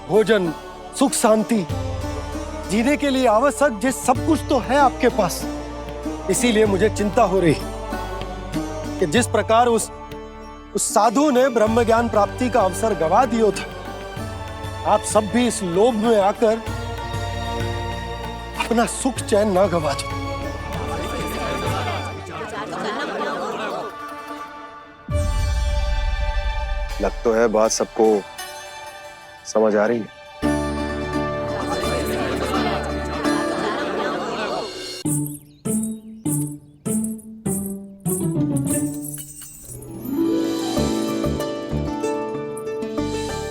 भोजन, सुख शांति, जीने के लिए आवश्यक जिस सब कुछ तो है आपके पास। इसीलिए मुझे चिंता हो रही कि जिस प्रकार उस साधु ने ब्रह्म ज्ञान प्राप्ति का अवसर गवा दिया था, आप सब भी इस लोभ में आकर अपना सुख चैन ना गवा दो। लग तो है बात सबको समझ आ रही है।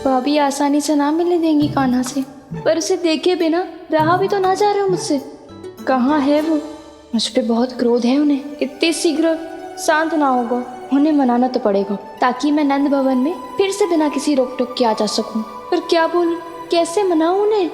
भाभी आसानी से ना मिलने देंगी कान्हा से, पर उसे देखे बिना रहा भी तो ना जा रहा मुझसे। कहाँ है वो? मुझ पे बहुत क्रोध है उन्हें। इतने शीघ्र शांत ना होगा, उन्हें मनाना तो पड़ेगा ताकि मैं नंद भवन में फिर से बिना किसी रोक टोक के आ जा सकूं। पर क्या बोलूं, कैसे मनाऊं उन्हें?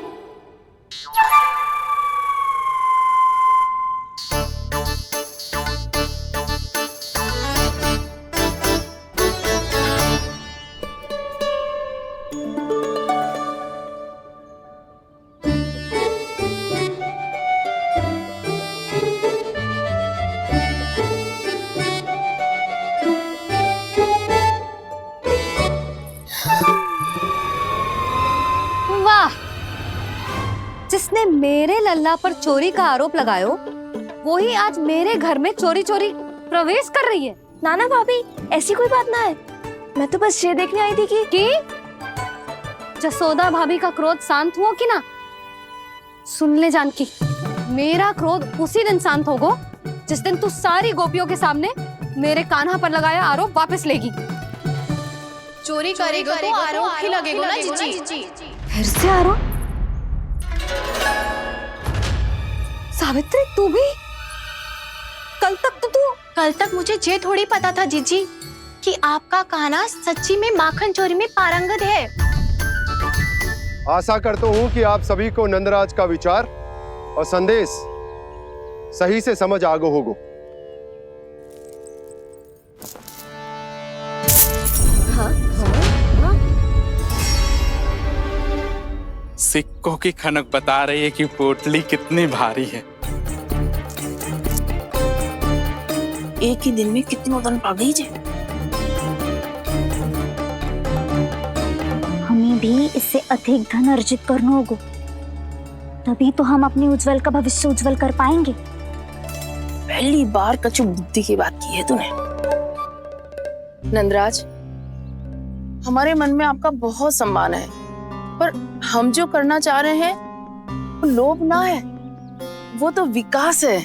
जिसने मेरे लल्ला पर चोरी का आरोप लगायो, वो ही आज मेरे घर में चोरी चोरी प्रवेश कर रही है। नाना भाभी, ऐसी कोई बात ना है। मैं तो बस ये देखने आई थी कि जसोदा भाभी का क्रोध शांत हुआ कि ना? सुन ले जानकी, मेरा क्रोध उसी दिन शांत होगा जिस दिन तू सारी गोपियों के सामने मेरे कान्हा पर लगाया आरोप वापस लेगी। चोरी करेगा तो आरोप ही लगेगा ना जीजी। फिर से आरोप? सावित्री, तू भी? कल तक मुझे ये थोड़ी पता था जीजी कि आपका कान्हा सच्ची में माखन चोरी में पारंगत है। आशा करता हूँ कि आप सभी को नंदराज का विचार और संदेश सही से समझ आ गो होगो। सिक्कों की खनक बता रही है कि पोटली कितनी भारी है। एक ही दिन में कितनों धन पा गई जे। हमें भी इससे अधिक धन अर्जित करना होगा, तभी तो हम अपने उज्जवल का भविष्य उज्जवल कर पाएंगे। पहली बार कछु बुद्धि की बात की है तूने। नंदराज, हमारे मन में आपका बहुत सम्मान है, पर हम जो करना चाह रहे हैं वो लोभ ना है, वो तो विकास है।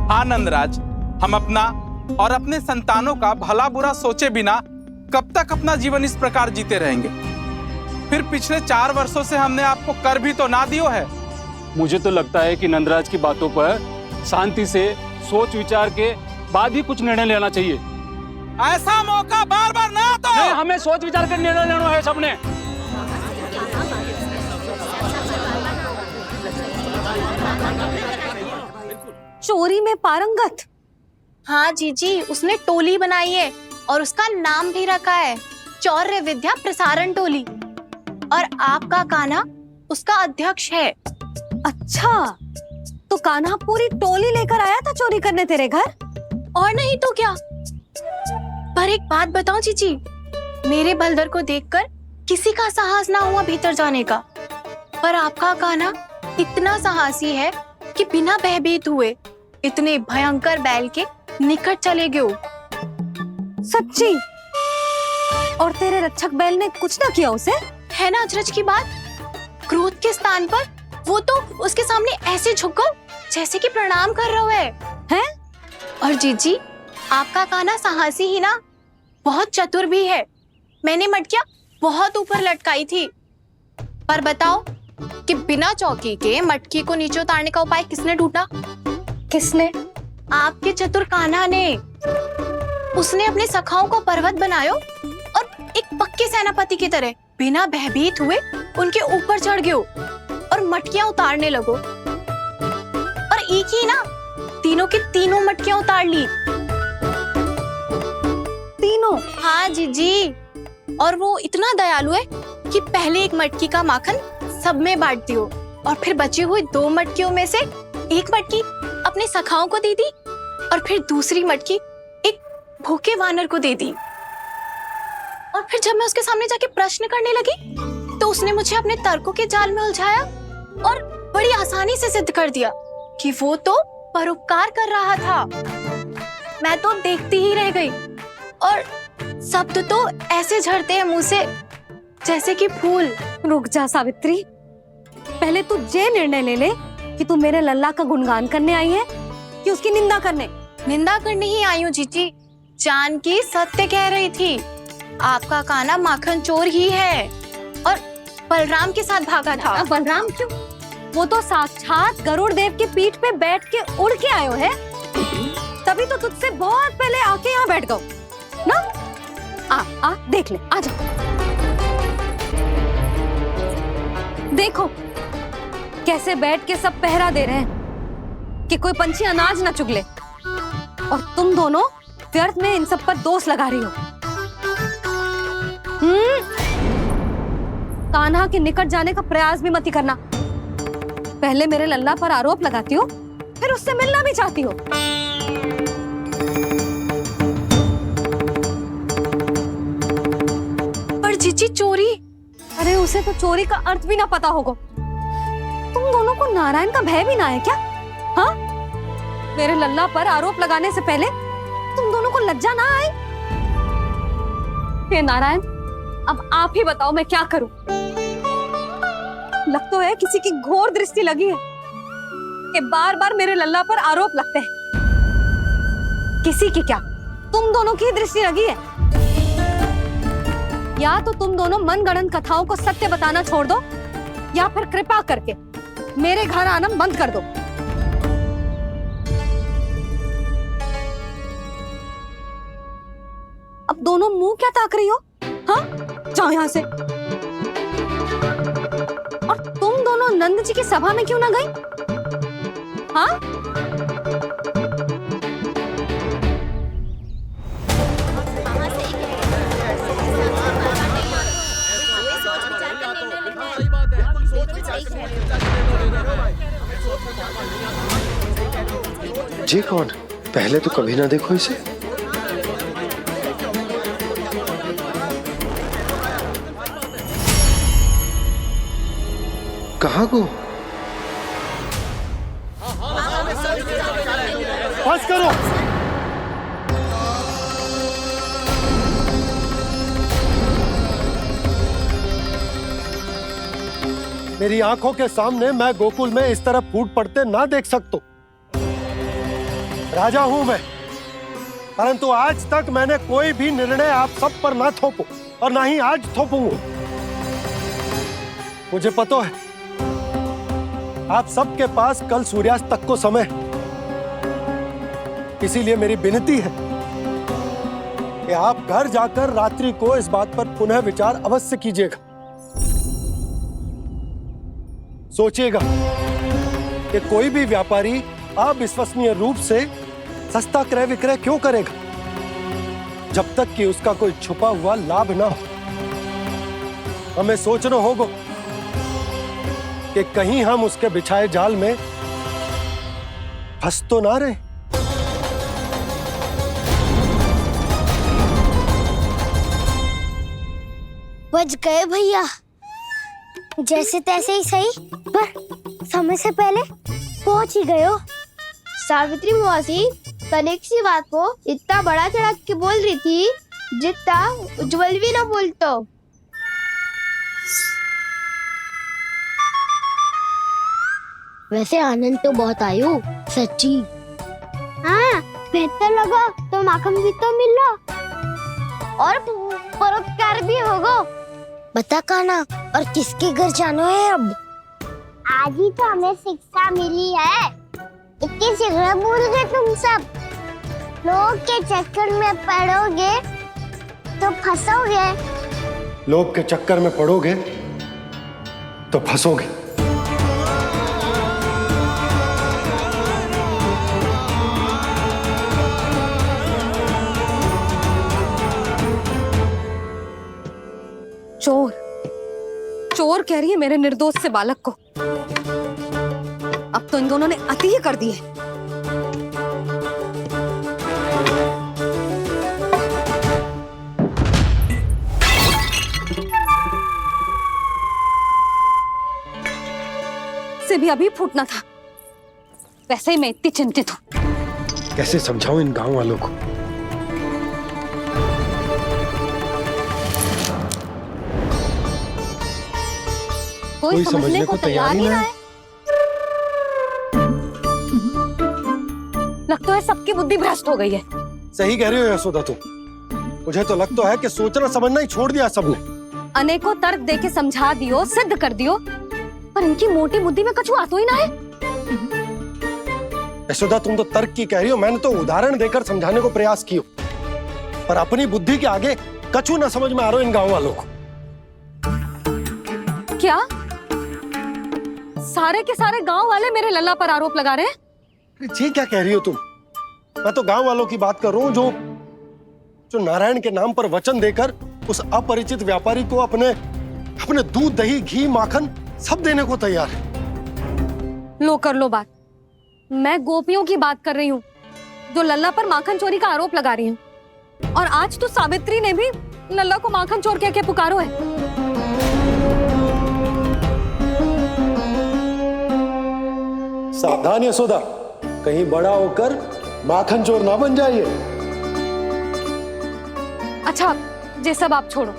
हाँ नंदराज, हम अपना और अपने संतानों का भला बुरा सोचे बिना कब तक अपना जीवन इस प्रकार जीते रहेंगे? फिर पिछले 4 वर्षों से हमने आपको कर भी तो ना दियो है। मुझे तो लगता है कि नंदराज की बातों पर शांति से सोच विचार के बाद ही कुछ निर्णय लेना चाहिए। ऐसा मौका बार बार ना दो। नहीं, हमें सोच विचार कर निर्णय लेना है सबने। चोरी में पारंगत? हाँ जीजी, उसने टोली बनाई है और उसका नाम भी रखा है चौर्य विद्या प्रसारण टोली, और आपका कान्हा उसका अध्यक्ष है। अच्छा, तो कान्हा पूरी टोली लेकर आया था चोरी करने तेरे घर? और नहीं तो क्या। पर एक बात बताऊं जीजी, मेरे बलदर को देखकर किसी का साहस ना हुआ भीतर जाने का, पर आपका कान्हा इतना साहसी है कि बिना भयभीत हुए इतने भयंकर बैल के निकट चले गए। सच्ची? और तेरे रक्षक बैल ने कुछ ना किया उसे? है ना अचरज की बात। क्रोध के स्थान पर वो तो उसके सामने ऐसे झुको जैसे कि प्रणाम कर रहा है। और जीजी, आपका कान्हा साहसी ही ना, बहुत चतुर भी है। मैंने मटकियां बहुत ऊपर लटकाई थी, पर बताओ कि बिना चौकी के मटकी को नीचे उतारने का उपाय किसने ढूंढा? किसने? आपके चतुर कान्हा ने। उसने अपने सखाओं को पर्वत बनायो और एक पक्के सेनापति की तरह बिना भयभीत हुए उनके ऊपर चढ़ गयो और मटकियां उतारने लगो। और एक ही ना, तीनों की तीनों मटकियां उतार ली। तीनों? हाँ जीजी, और वो इतना दयालु है कि पहले एक मटकी का माखन सब में बांट दियो और फिर बची हुई 2 मटकियों में से एक मटकी अपने सखाओं को दे दी और फिर दूसरी मटकी एक भूखे वानर को दे दी। और फिर जब मैं उसके सामने जाके प्रश्न करने लगी तो उसने मुझे अपने तर्कों के जाल में उलझाया और बड़ी आसानी से सिद्ध कर दिया कि वो तो परोपकार कर रहा था। मैं तो देखती ही रह गई और शब्द तो ऐसे झड़ते हैं मुंह से जैसे कि फूल। रुक जा सावित्री, पहले तू ये निर्णय ले ले कि तू मेरे लल्ला का गुणगान करने आई है कि उसकी निंदा करने। निंदा करने ही आई हूँ जीजी। जानकी सत्य कह रही थी, आपका कान्हा माखन चोर ही है और बलराम के साथ भागा था। बलराम क्यों? वो तो साक्षात गरुड़ देव की पीठ पे बैठ के उड़ के आयो है, तभी तो तुझसे बहुत पहले आके यहाँ बैठ गओ ना। आ देख ले, आ जा। देखो कैसे बैठ के सब पहरा दे रहे हैं कि कोई पंछी अनाज ना चुगले, और तुम दोनों व्यर्थ में इन सब पर दोष लगा रही हो। कान्हा के निकट जाने का प्रयास भी मत ही करना। पहले मेरे लल्ला पर आरोप लगाती हो, फिर उससे मिलना भी चाहती हो। पर जीजी चोरी, अरे उसे तो चोरी का अर्थ भी ना पता होगा। तुम दोनों को नारायण का भय भी ना है क्या? हाँ, मेरे लल्ला पर आरोप लगाने से पहले तुम दोनों को लज्जा ना आई? हे नारायण, अब आप ही बताओ मैं क्या करूं। लग तो है किसी की घोर दृष्टि लगी है कि बार बार मेरे लल्ला पर आरोप लगते हैं। किसी की क्या, तुम दोनों की दृष्टि लगी है। या तो तुम दोनों मनगढ़ंत कथाओं को सत्य बताना छोड़ दो, या फिर कृपा करके मेरे घर आना बंद कर दो। अब दोनों मुंह क्या ताक रही हो? हाँ, जाओ यहां से। और तुम दोनों नंद जी की सभा में क्यों ना गई? हाँ, जी कौन? पहले तो कभी ना देखो इसे। कहाँ को? बस करो। मेरी आंखों के सामने मैं गोकुल में इस तरह फूट पड़ते ना देख सकता। राजा हूं मैं, परंतु आज तक मैंने कोई भी निर्णय आप सब पर ना थोपो और ना ही आज थोपूंगा। मुझे पता है आप सबके पास कल सूर्यास्त तक को समय, इसीलिए मेरी विनती है कि आप घर जाकर रात्रि को इस बात पर पुनः विचार अवश्य कीजिएगा। सोचिएगा कि कोई भी व्यापारी अविश्वसनीय रूप से सस्ता क्रय विक्रय क्यों करेगा जब तक कि उसका कोई छुपा हुआ लाभ ना हो। हमें सोचना होगा कि कहीं हम उसके बिछाए जाल में फंस तो ना रहे। बच गए भैया, जैसे तैसे ही सही, पर समय से पहले पहुंच ही गए हो। सावित्री मौसी कनेक सी बात को इतना बड़ा चढ़ा के बोल रही थी जितना उज्जवल भी ना बोलतो। वैसे आनंद तो बहुत आयो, सच्ची। हाँ, बेहतर लगा तो माखन भी तो मिला और परोपकार भी होगा। बता कान्हा, और किसके घर जाना है अब? आज ही तो हमें शिक्षा मिली है। इतनी शीघ्र भूल गए तुम सब। लोग के चक्कर में पड़ोगे तो फंसोगे। लोग के चक्कर में पड़ोगे तो फंसोगे। चोर, चोर कह रही है मेरे निर्दोष से बालक को। अब तो इन दोनों ने अति ही कर दी है। से भी अभी फूटना था। वैसे ही मैं इतनी चिंतित हूँ। कैसे समझाऊं इन गांव वालों को? कोई समझने को तैयार ही ना है। लगता है सबकी बुद्धि भ्रष्ट हो गई है। सही कह रही हो यशोदा तुम। मुझे तो लगता है कि सोचना समझना ही छोड़ दिया सबने। अनेकों तर्क देके समझा दियो, सिद्ध कर दियो, पर इनकी मोटी बुद्धि में कछु आता ही ना है। यशोदा तुम तो तर्क की कह रही हो, मैंने तो उदाहरण देकर समझाने को प्रयास किया, पर अपनी बुद्धि के आगे कछु ना समझ में आ रहा इन गांव वालों को। क्या सारे के सारे गांव वाले मेरे लल्ला पर आरोप लगा रहे हैं? जी क्या कह रही हो तुम? मैं तो गांव वालों की बात कर रहा हूँ जो नारायण के नाम पर वचन देकर उस अपरिचित व्यापारी को अपने दूध, दही, घी, माखन सब देने को तैयार है। लो कर लो बात। मैं गोपियों की बात कर रही हूँ जो लल्ला पर माखन चोरी का आरोप लगा रही हूँ। और आज तो सावित्री ने भी लल्ला को माखन चोर कह के पुकारो है। सावधान यशोदा, कहीं बड़ा होकर माखन चोर ना बन जाइए। अच्छा, ये सब आप छोड़ो।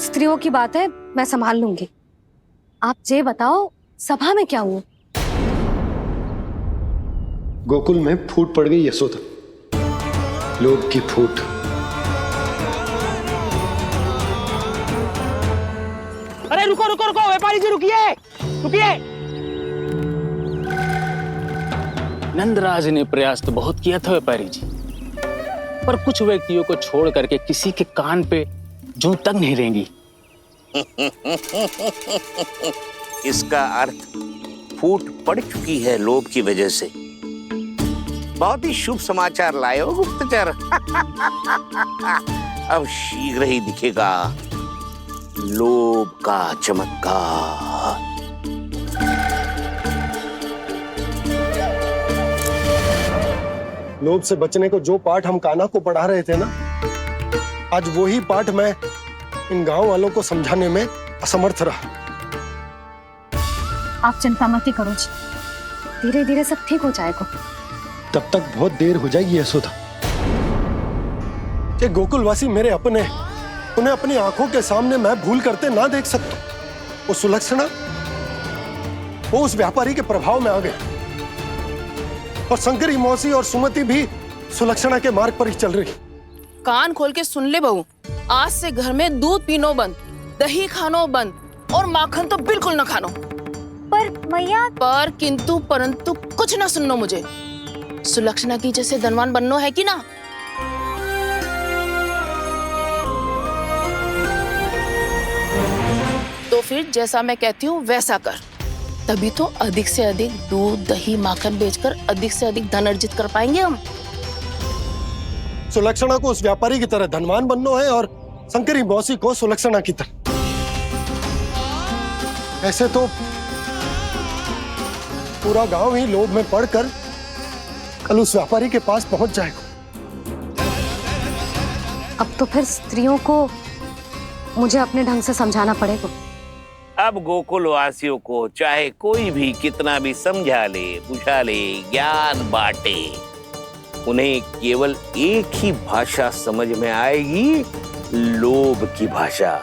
स्त्रियों की बात है, मैं संभाल लूंगी। आप ये बताओ सभा में क्या हुआ? गोकुल में फूट पड़ गई यशोदा, लोभ की फूट। अरे रुको रुको रुको, व्यापारी जी रुकिए रुकिए। नंदराज ने प्रयास तो बहुत किया था व्यापारी जी, पर कुछ व्यक्तियों को छोड़ करके किसी के कान पे जूं तक नहीं रेंगी। इसका अर्थ फूट पड़ चुकी है लोभ की वजह से। बहुत ही शुभ समाचार लाए हो गुप्तचर। अब शीघ्र ही दिखेगा लोभ का चमत्कार। लोभ से बचने को जो पाठ हम कान्हा को पढ़ा रहे थे ना, आज वही पाठ मैं इन गांव वालों को समझाने में असमर्थ रहा। आप चिंता मत करो जी, धीरे धीरे सब ठीक हो जाएगा। तब तक बहुत देर हो जाएगी यशोदा। ये गोकुलवासी मेरे अपने, उन्हें अपनी आंखों के सामने मैं भूल करते ना देख सकता। वो सुलक्षणा, वो उस व्यापारी के प्रभाव में आ गए, और शंकरी मौसी और सुमति भी सुलक्षणा के मार्ग पर ही चल रही। कान खोल के सुन ले बहू, आज से घर में दूध पीनो बंद, दही खानो बंद और माखन तो बिल्कुल न खानो। पर मैया, पर किंतु परंतु कुछ ना सुननो मुझे। सुलक्षणा की जैसे धनवान बननो है कि ना? तो फिर जैसा मैं कहती हूँ वैसा कर, तभी तो अधिक से अधिक दूध, दही, माखन बेचकर अधिक से अधिक धन अर्जित कर पाएंगे हम। सुलक्षणा को उस व्यापारी की तरह धनवान बनना है और शंकरी मौसी को सुलक्षणा की तरह। ऐसे तो पूरा गांव ही लोभ में पड़कर कल उस व्यापारी के पास पहुंच जाएगा। अब तो फिर स्त्रियों को मुझे अपने ढंग से समझाना पड़ेगा। अब गोकुल वासियों को चाहे कोई भी कितना भी समझा ले, बुझा ले, ज्ञान बांटे, उन्हें केवल एक ही भाषा समझ में आएगी, लोभ की भाषा।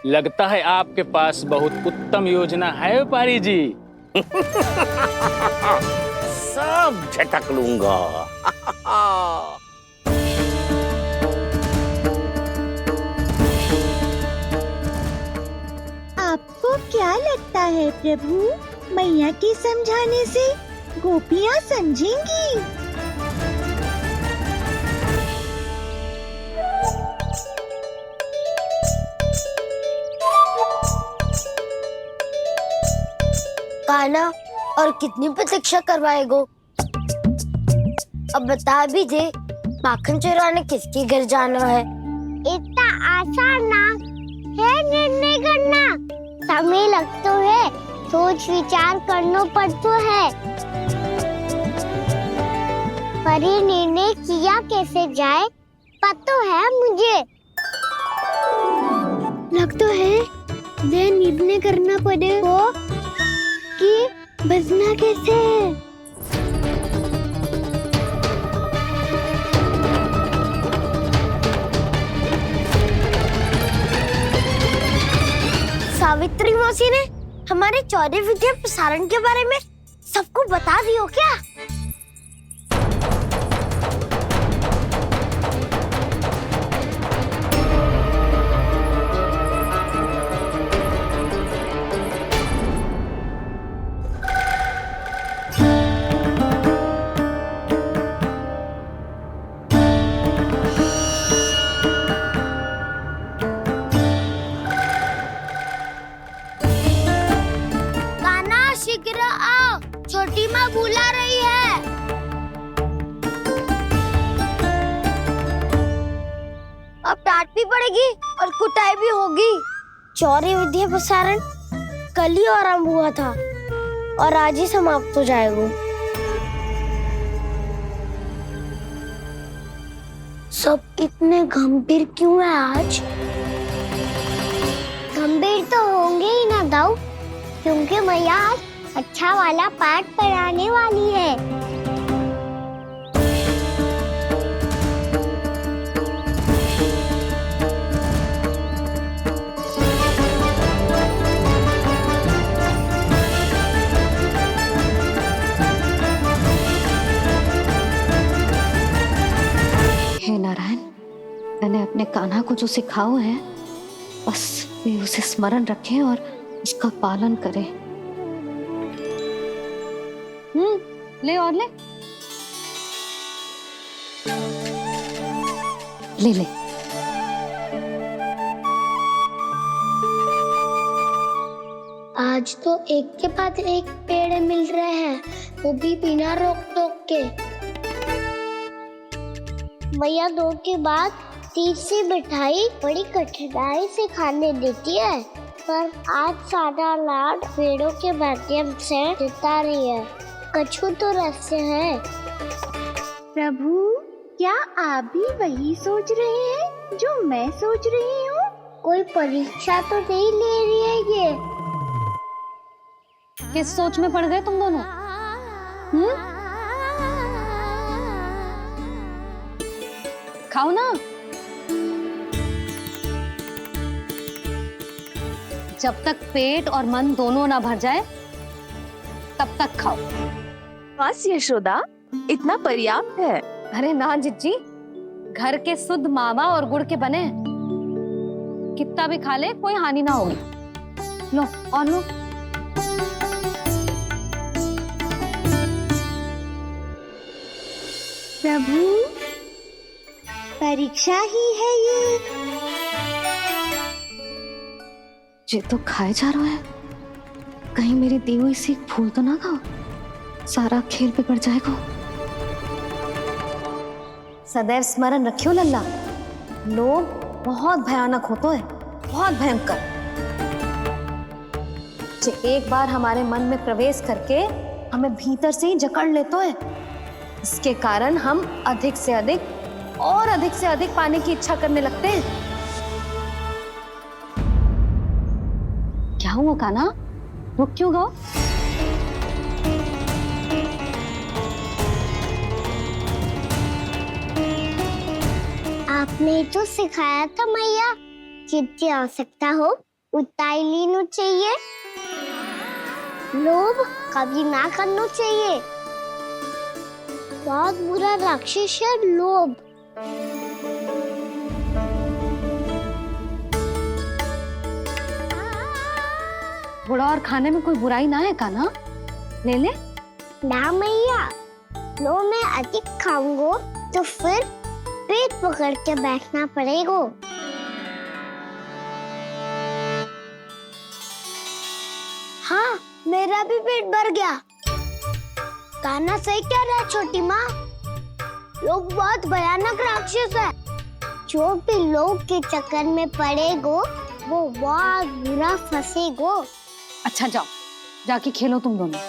लगता है आपके पास बहुत उत्तम योजना है व्यापारी जी। सब झटक लूंगा। आपको क्या लगता है प्रभु, मैया के समझाने से गोपियाँ समझेंगी? कान्हा, और कितनी प्रतीक्षा करवाएगो? अब बता भी दे, माखन चुराने किसके घर जाना है? इतना आसान ना है समय लगता है, सोच विचार करना पड़ता है। पर ये निर्णय किया कैसे जाए पता है मुझे। लगता है ये निर्णय करना पड़ेगा कि बचना कैसे है। सावित्री मौसी ने हमारे चौरे विद्या प्रसारण के बारे में सबको बता दियो क्या? शीघ्र आओ, छोटी माँ बुला रही है। अब डांट भी पड़ेगी और कुटाई भी होगी। चौरी विद्या प्रसारण कल ही आरंभ हुआ था और आज ही समाप्त हो जाएगा। सब इतने गंभीर क्यों है आज? गंभीर तो होंगे ही ना दाऊ, क्योंकि मैया आज अच्छा वाला पाठ पढ़ाने वाली है। हे नारायण, मैंने अपने कान्हा को जो सिखाओ है बस वे उसे स्मरण रखें और उसका पालन करें। ले और ले ले ले। आज तो एक के बाद एक पेड़ मिल रहे हैं, वो भी बिना रोक टोक के। मैया दो के बाद तीसरी मिठाई बड़ी कठिनाई से खाने देती है, पर आज सादा लाड पेड़ों के माध्यम से जिता रही है। कछु तो रहस्य है। प्रभु, क्या आप भी वही सोच रहे हैं जो मैं सोच रही हूँ? कोई परीक्षा तो नहीं ले रही है ये? किस सोच में पड़ गए तुम दोनों? खाओ ना। जब तक पेट और मन दोनों ना भर जाए तब तक खाओ। बस यशोदा, इतना पर्याप्त है। अरे ना जिज्जी, घर के शुद्ध मावा और गुड़ के बने, कितना भी खा ले कोई हानि ना होगी। लो और लो। प्रभु, परीक्षा ही है ये तो खाए जा रहा है, कहीं मेरी दी हुई सीख भूल तो ना खाओ, सारा खेल बिगड़ जाएगा। सदैव स्मरण रखियो लल्ला, लोभ बहुत भयानक होता है, बहुत भयंकर। जो एक बार हमारे मन में प्रवेश करके हमें भीतर से ही जकड़ लेता है, इसके कारण हम अधिक से अधिक पाने की इच्छा करने लगते हैं। क्या हुआ कान्हा, रुक क्यों गो? आपने तो सिखाया था मैया, जितनी आवश्यकता हो उतना ही लेना चाहिए, लोभ कभी ना करना चाहिए। बहुत बुरा राक्षस है लोभ। बुरा और खाने में कोई बुराई ना है कान्हा, ले ले। ना मैया, लो मैं अधिक खाऊंगा तो फिर पेट पकड़ के बैठना पड़ेगा। हाँ, मेरा भी पेट भर गया। कान्हा सही कह रहा है छोटी माँ, लोग बहुत भयानक राक्षस है। जो भी लोग के चक्कर में पड़ेगा वो बहुत बुरा फंसेगो। अच्छा जाओ, जाके खेलो तुम दोनों।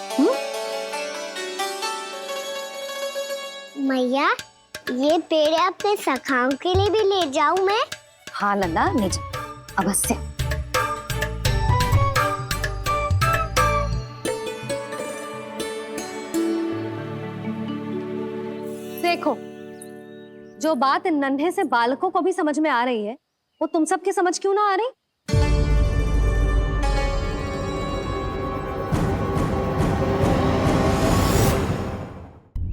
मैया, ये पेड़ अपने सखाओं के लिए भी ले जाऊं मैं? हाँ लल्ला, ले जाओ अवश्य। देखो, जो बात इन नन्हे से बालकों को भी समझ में आ रही है, वो तुम सबकी समझ क्यों ना आ रही?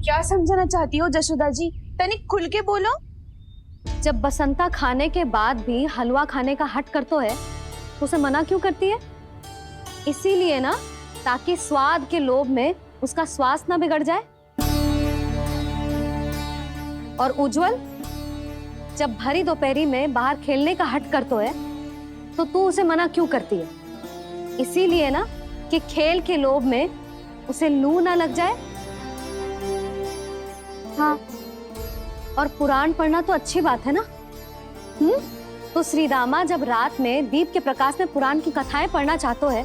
क्या समझाना चाहती हो जशोदा जी? तनिक खुल के बोलो। जब बसंता खाने के बाद भी हलवा खाने का हट करतो है, तो उसे मना क्यों करती है? इसीलिए ना, ताकि स्वाद के लोभ में उसका स्वास्थ्य ना बिगड़ जाए। और उज्जवल, जब भरी दोपहरी में बाहर खेलने का हट करतो है, तो तू उसे मना क्यों करती है? इसीलिए ना, कि खेल के लोभ में उसे लू ना लग जाए। हाँ, और पुराण पढ़ना तो अच्छी बात है ना? तो श्री रामा जब रात में दीप के प्रकाश में पुराण की कथाएं पढ़ना चाहते है,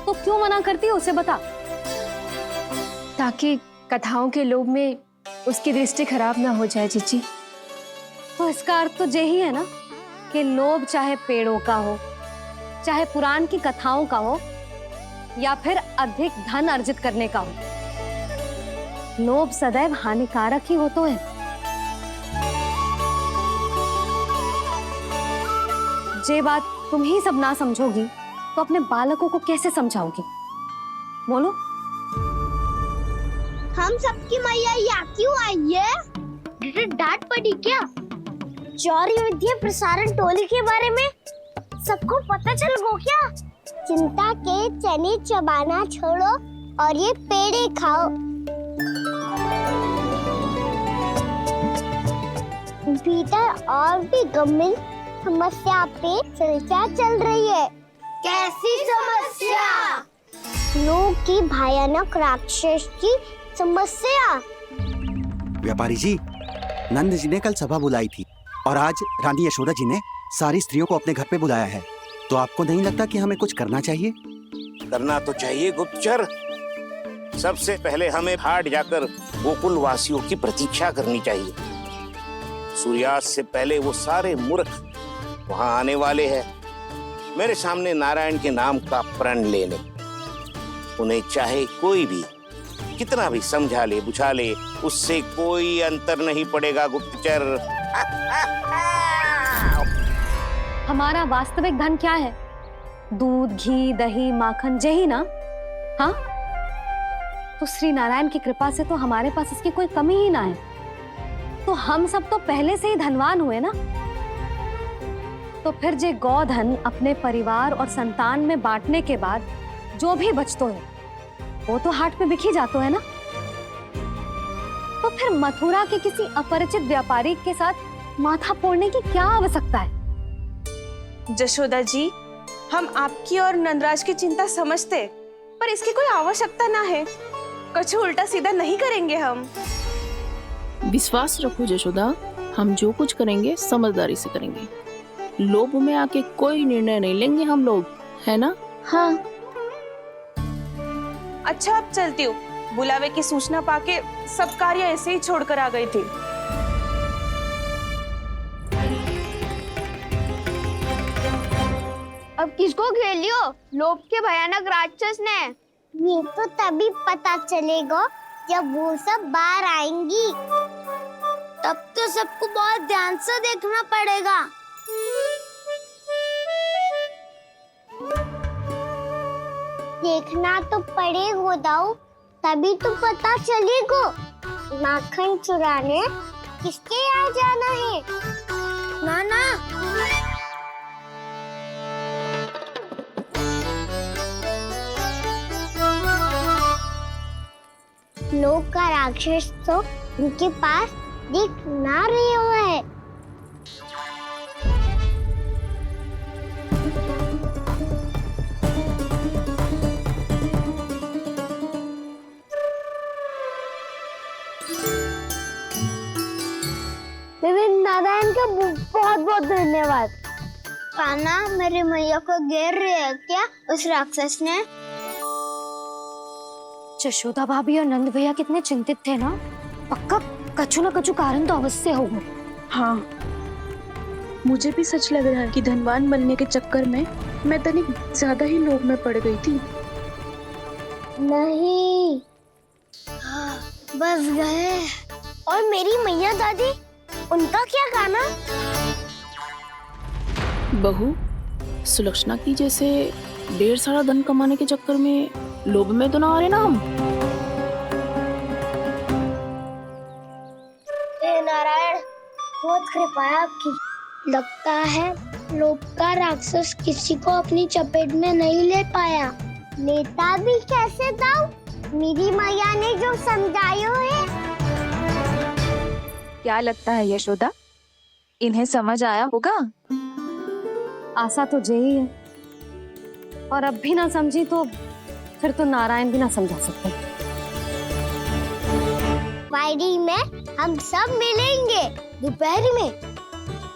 तो क्यों मना करती है? उसे बता। ताकि कथाओं के लोभ में उसकी दृष्टि खराब ना हो जाए जीजी। तो इसका अर्थ तो यही है ना, कि लोभ चाहे पेड़ों का हो, चाहे पुराण की कथाओं का हो, या फिर अधिक धन अर्जित करने का हो, लोभ सदैव हानिकारक ही होता है। जे बात तुम ही सब ना समझोगी, तो अपने बालकों को कैसे समझाओगी? बोलो। हम सबकी मैया यहाँ क्यों आई है? डांट पड़ी क्या? चौरी विद्या प्रसारण टोली के बारे में सबको पता चल गो क्या? चिंता के चने चबाना छोड़ो और ये पेड़े खाओ। भीतर और भी गंभीर समस्या पे चर्चा चल रही है। कैसी समस्या? लोग की भयानक राक्षस की समस्या। व्यापारी जी, नंद जी ने कल सभा बुलाई थी और आज रानी यशोदा जी ने सारी स्त्रियों को अपने घर पे बुलाया है। तो आपको नहीं लगता कि हमें कुछ करना चाहिए? करना तो चाहिए गुप्तचर। सबसे पहले हमें हाट जाकर गोकुल वासियों की प्रतीक्षा करनी चाहिए। सूर्यास्त से पहले वो सारे मूर्ख वहां आने वाले हैं, मेरे सामने नारायण के नाम का प्रण लेने। उन्हें चाहे कोई भी कितना भी समझा ले बुझा ले, उससे कोई अंतर नहीं पड़ेगा गुप्तचर। हमारा वास्तविक धन क्या है? दूध, घी, दही, माखन, यही ना? हाँ, तो श्री नारायण की कृपा से तो हमारे पास इसकी कोई कमी ही ना है। तो हम सब तो पहले से ही धनवान हुए ना। तो फिर जे गोधन अपने परिवार और संतान में बांटने के बाद जो भी बचतो है, वो तो हाट में बिखी जातो है ना। तो फिर मथुरा के किसी अपरिचित व्यापारी के साथ माथा फोड़ने की क्या आवश्यकता है? जशोदा जी, हम आपकी और नंदराज की चिंता समझते, पर इसकी कोई आवश्यकता ना है। कुछ उल्टा सीधा नहीं करेंगे हम। विश्वास रखो जशोदा, हम जो कुछ करेंगे समझदारी से करेंगे। लोभ में आके कोई निर्णय नहीं लेंगे हम लोग, है ना? हाँ। अच्छा, अब चलती हूँ। बुलावे की सूचना पाके सब कार्य ऐसे ही छोड़कर आ गई थी। अब किसको घेर लियो? लोभ के भयानक राक्षस ने। ये तो तभी पता चलेगा जब वो सब बाहर आएंगी। तब तो सबको बहुत ध्यान से देखना पड़ेगा। देखना तो पड़ेगा दाऊ, तभी तो पता चलेगा माखन चुराने किसके यहाँ जाना है। नाना, लोग का राक्षस तो उनके पास दिख ना रहे हुआ है। विवेक नारायण का बहुत बहुत धन्यवाद। कान्हा मेरे मैया को घेर रहे है क्या उस राक्षस ने? यशोदा भाभी और नंद भैया कितने चिंतित थे ना। पक्का कछु ना कछु कारण तो अवश्य होगा। हाँ, मुझे भी सच लग रहा है कि धनवान बनने के चक्कर में मैं तनिक ज्यादा ही लोभ में पड़ गई थी। नहीं, बस गए। और मेरी मैया दादी, उनका क्या गाना? बहू, सुलक्षणा की जैसे ढेर सारा धन कमाने के चक्कर में लोभ में तो ना आ रहे ना हम। हे नारायण, बहुत कृपा है आपकी। लगता है लोभ का राक्षस किसी को अपनी चपेट में नहीं ले पाया। लेता भी कैसे था? मेरी मैया ने जो समझायो है। क्या लगता है यशोदा, इन्हें समझ आया होगा? आशा तो यही है, और अब भी ना समझी तो फिर तो नारायण भी ना समझा सकते। पार्टी में हम सब मिलेंगे दोपहर में।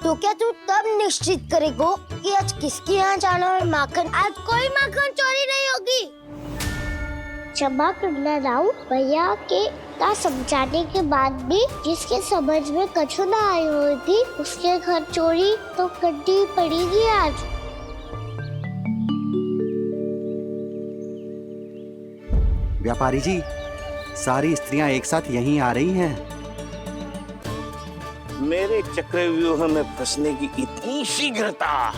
तो क्या तू तब निश्चित करेगा कि आज किसके यहाँ जाना है माखन? आज कोई माखन चोरी नहीं होगी। क्षमा करना राव, भैया के का समझाने के बाद भी जिसके समझ में कछु ना आई हुई थी उसके घर चोरी तो करनी पड़ेगी आज। व्यापारी जी, सारी स्त्रियां एक साथ यहीं आ रही हैं। मेरे चक्रव्यूह में फंसने की इतनी शीघ्रता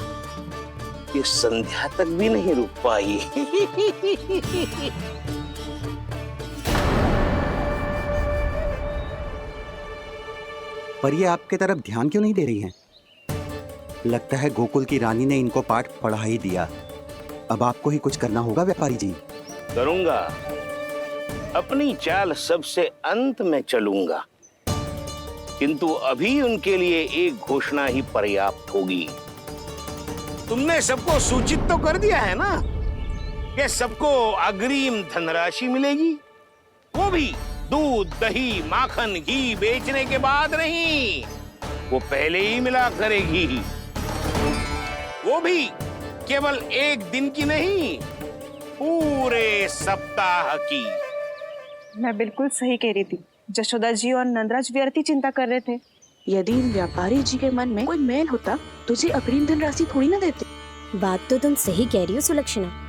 कि संध्या तक भी नहीं रुक पाई। पर ये आपके तरफ ध्यान क्यों नहीं दे रही हैं? लगता है गोकुल की रानी ने इनको पाठ पढ़ा ही दिया। अब आपको ही कुछ करना होगा व्यापारी जी। करूंगा, अपनी चाल सबसे अंत में चलूंगा, किंतु अभी उनके लिए एक घोषणा ही पर्याप्त होगी। तुमने सबको सूचित तो कर दिया है ना कि सबको अग्रिम धनराशि मिलेगी, वो भी दूध, दही, माखन, घी बेचने के बाद नहीं, वो पहले ही मिला करेगी। वो भी केवल एक दिन की नहीं, पूरे सप्ताह की। मैं बिल्कुल सही कह रही थी। यशोदा जी और नंदराज व्यर्थ ही चिंता कर रहे थे। यदि इन व्यापारी जी के मन में कोई मैल होता तुझे अग्रिम धनराशि थोड़ी ना देते। बात तो तुम सही कह रही हो सुलक्षणा।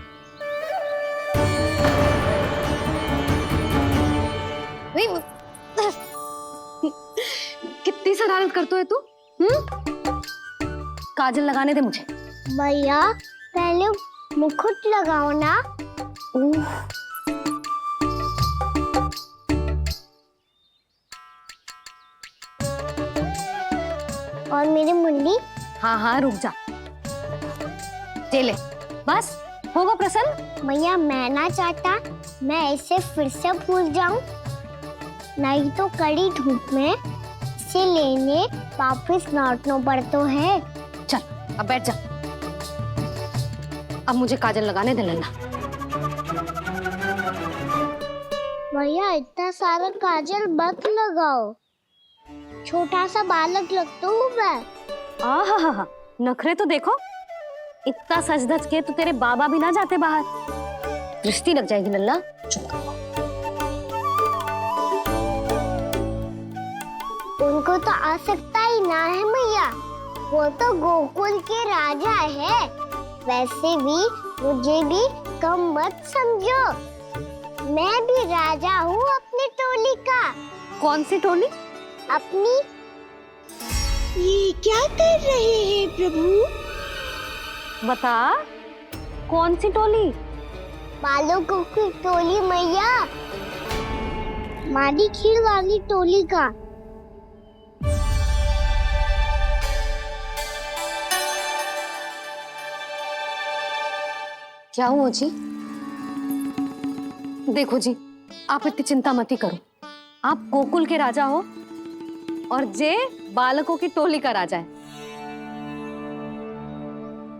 कितनी शरारत करते है तू? काजल लगाने दे मुझे। भैया पहले मुकुट लगाओ ना। और मेरी मुंडी? हाँ हाँ रुक जा, ये ले, बस होगा प्रसन्न। भैया मैं ना चाहता मैं इसे फिर से भूल जाऊं, नहीं तो कड़ी धूप में इसे लेने वापस लौटना पड़ता है। चल अब बैठ जा, अब मुझे काजल लगाने दे लेना। भैया इतना सारा काजल मत लगाओ, छोटा सा बालक लगता हूँ मैं। आहा, नखरे तो देखो, इतना सज धज के तो तेरे बाबा भी ना जाते बाहर, दृष्टि लग जाएगी लल्ला। उनको तो आ सकता ही ना है भैया, वो तो गोकुल के राजा है। वैसे भी मुझे भी कम मत समझो, मैं भी राजा हूँ अपनी टोली का। कौन सी टोली? अपनी। ये क्या कर रहे हैं प्रभु? बता, कौन सी टोली? बालकों की टोली मैया, मारी खीर वाली टोली का। क्या हुआ जी? देखो जी, आप इतनी चिंता मत करो, आप गोकुल के राजा हो और जे बालकों की टोली का राजा है,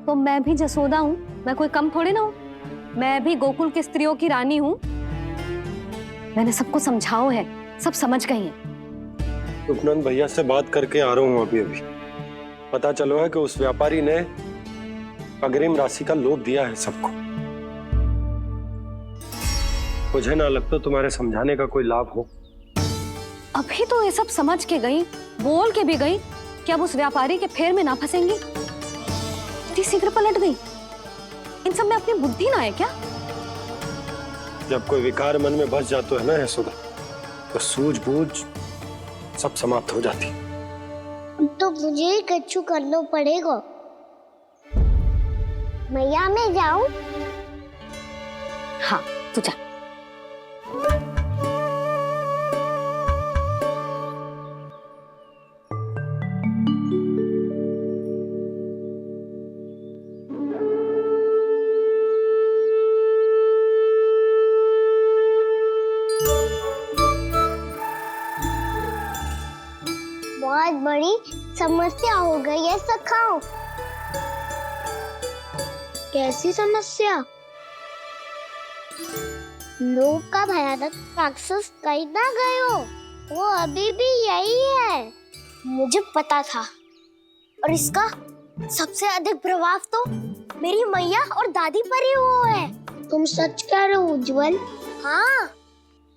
तो मैं भी जसोदा हूँ, मैं कोई कम थोड़ी ना हूँ, मैं भी गोकुल की स्त्रियों की रानी हूँ। मैंने सबको समझाओ है, सब समझ गई हैं। उपनंद भैया से बात करके आ रहा हूँ अभी। पता चलो है कि उस व्यापारी ने अग्रिम राशि का लोभ दिया है सबको। मुझे ना लगता तुम्हारे समझाने का कोई लाभ हो। अभी तो ये सब समझ के गई, बोल के भी गई कि अब उस व्यापारी के फेर में ना फंसेंगी। इतनी शीघ्र पलट गई। इन सब में अपनी बुद्धि ना है क्या? जब कोई विकार मन में बस जाता है ना यशोदा, तो सूझबूझ सब समाप्त हो जाती। तो मुझे ही कच्चू करना पड़ेगा। मैया मैं जाऊं? हाँ तू जा। बहुत बड़ी समस्या हो गई है सखाओ। कैसी समस्या? लोभ का भयानक राक्षस कहीं ना गयो, वो अभी भी यही है। मुझे पता था। और इसका सबसे अधिक प्रभाव तो मेरी मैया और दादी पर ही हुआ है। तुम सच कह रहे हो उज्जवल? हाँ।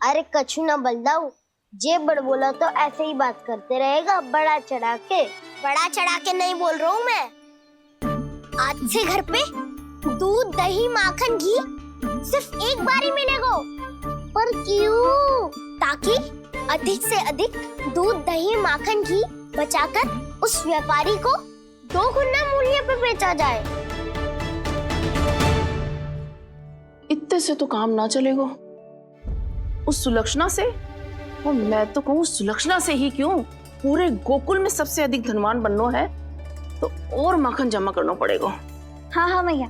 अरे कछु ना बलदाऊ, जे बड़ बोला तो ऐसे ही बात करते रहेगा बड़ा चढ़ा के। बड़ा चढ़ा के नहीं बोल रहा हूँ मैं। आज से घर पे दूध दही माखन घी सिर्फ एक बार ही मिलेगा। पर क्यों? ताकि अधिक से अधिक दूध दही माखन घी बचाकर उस व्यापारी को 2 गुना मूल्य पे बेचा जाए। इतने से तो काम ना चलेगा। उस सुलक्षणा से, और मैं तो कहूँ सुलक्षणा से ही क्यों, पूरे गोकुल में सबसे अधिक धनवान बनना है तो और माखन जमा करना पड़ेगा। हाँ हाँ मैया,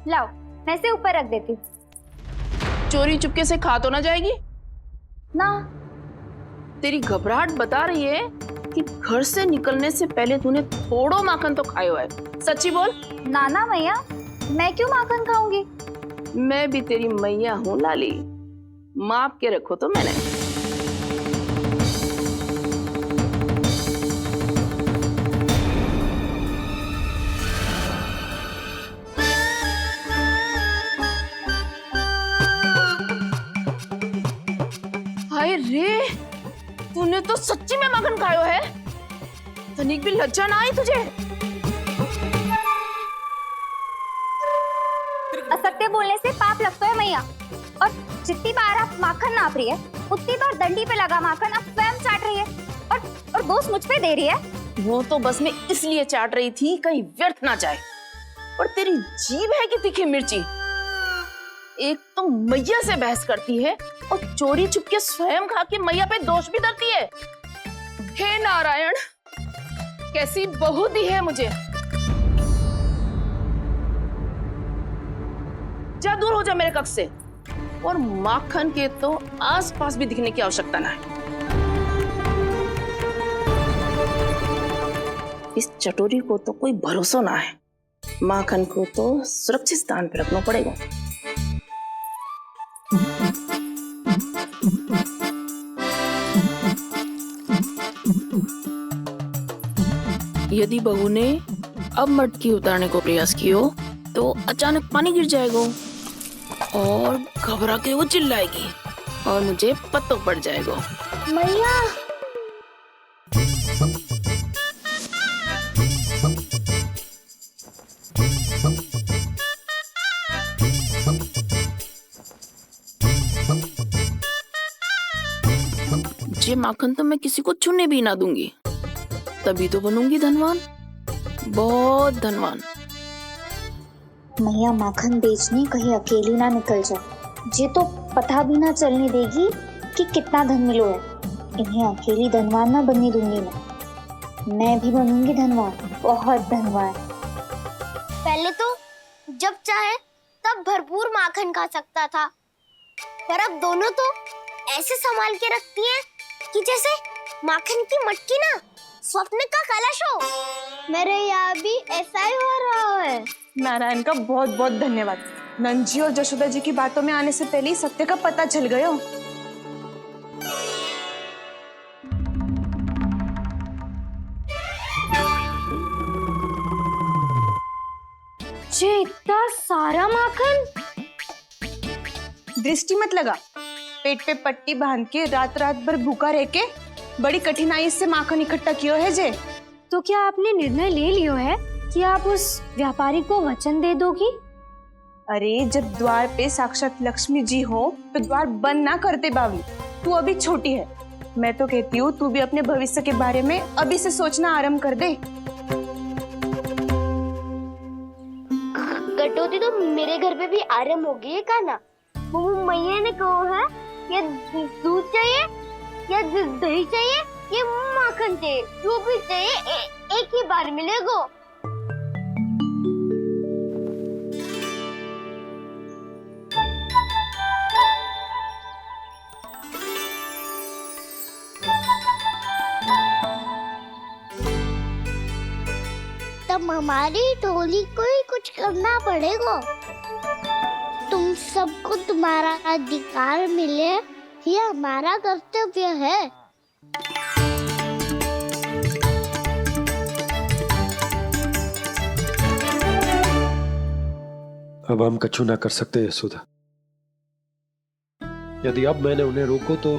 लाओ मैं से ऊपर रख देती हूँ। चोरी चुपके से खा तो ना जाएगी ना? तेरी घबराहट बता रही है कि घर से निकलने से पहले तूने थोड़ो माखन तो खाया है। सच्ची बोल। ना ना मैया, मैं क्यों माखन खाऊंगी? मैं भी तेरी मैया हूँ लाली, माप के रखो तो मैंने। हाय रे, तूने तो सच्ची में माखन खायो है। तनिक भी लज्जा ना आई तुझे? असत्य बोलने से पाप लगता है मैया। और जितनी बार आप माखन नाप रही है, उतनी बार डंडी पे लगा माखन आप स्वयं चाट रही है और दोष मुझ पे दे रही है। वो तो बस मैं इसलिए चाट रही थी कहीं व्यर्थ ना जाए। और तेरी जीभ है कि तीखी मिर्ची। एक तो मैया से बहस करती है और चोरी चुपके स्वयं खा के मैया पे दोष भी धरती है। हे नारायण, कैसी बहू दी है मुझे। जा, दूर हो जा मेरे कक्ष से। और माखन के तो आसपास भी दिखने की आवश्यकता ना है। इस चटोरी को तो कोई भरोसा ना है। माखन को तो सुरक्षित स्थान पर रखना पड़ेगा। यदि बहू ने अब मटकी उतारने को प्रयास किया तो अचानक पानी गिर जाएगा और घबरा के वो चिल्लाएगी और मुझे पता पड़ जाएगा। मैया, ये माखन तो मैं किसी को छूने भी ना दूंगी, तभी तो बनूंगी धनवान, बहुत धनवान। मैया माखन बेचने कहीं अकेली ना निकल जाए। ये तो पता भी ना चलने देगी कि कितना धन मिलो है। इन्हें अकेली धनवान ना बनने दूंगी मैं भी बनूंगी धनवान, बहुत धनवान। पहले तो जब चाहे तब भरपूर माखन खा सकता था, पर अब दोनों तो ऐसे संभाल के रखती हैं कि जैसे माखन की मटकी ना स्वप्न का कलश हो। मेरे यहाँ भी ऐसा ही हो रहा है। नारायण का बहुत बहुत धन्यवाद। नंद जी और जशोदा जी की बातों में आने से पहले ही सत्य का पता चल गया। ये सारा माखन? दृष्टि मत लगा। पेट पे पट्टी बांध के रात रात भर भूखा रह के बड़ी कठिनाई से माखन इकट्ठा किया है जे। तो क्या आपने निर्णय ले लियो है कि आप उस व्यापारी को वचन दे दोगी? अरे जब द्वार पे साक्षात लक्ष्मी जी हो तो द्वार बंद ना करते बावली। तू अभी छोटी है। मैं तो कहती हूँ तू भी अपने भविष्य के बारे में अभी से सोचना आरंभ कर दे। कटौती तो मेरे घर पे भी आरंभ हो गई है का ना? मैया ने कहा है ये दूध चाहिए या दही चाहिए ये माखन चाहिए, जो भी चाहिए एक ही बार मिलेगा। तब हमारी टोली को ही कुछ करना पड़ेगा। तुम सबको तुम्हारा अधिकार मिले ये हमारा कर्तव्य है। अब हम कछु ना कर सकते यशोदा। यदि अब मैंने उन्हें रोको तो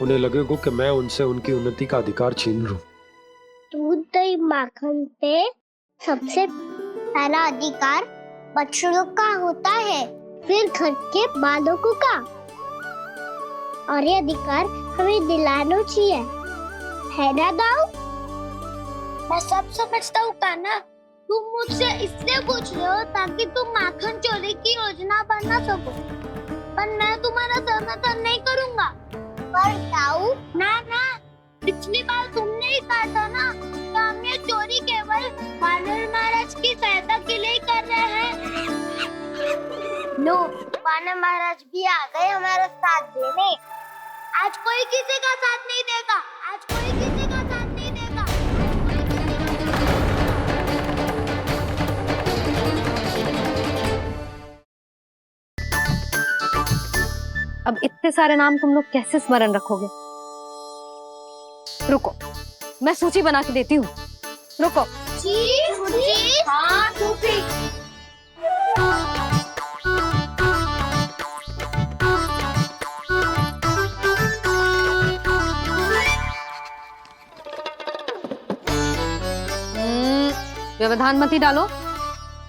उन्हें लगेगा कि मैं उनसे उनकी उन्नति का अधिकार छीन लूं। दूध दही माखन पे सबसे पहला अधिकार बच्चों का होता है, फिर घर के बालकों का, और ये अधिकार हमें दिलाना चाहिए, है ना दाऊ? मैं सब समझता हूँ कान्हा। तुम मुझसे इसलिए पूछ रहे हो ताकि तुम माखन चोरी की योजना बना सको, पर मैं तुम्हारा समर्थन नहीं करूँगा। पर दाऊ ना, पिछली बार तुमने ही कहा था ना कि हम ये चोरी केवल वानर महाराज की सहायता के लिए कर रहे हैं। लो, वानर महाराज भी आ गए हमारा साथ देने। आज कोई किसी का साथ नहीं देगा, आज कोई किसी का साथ नहीं देगा। अब इतने सारे नाम तुम लोग कैसे स्मरण रखोगे? रुको, मैं सूची बना के देती हूँ। रुको। हाँ, सूची। व्यवधान मत ही डालो।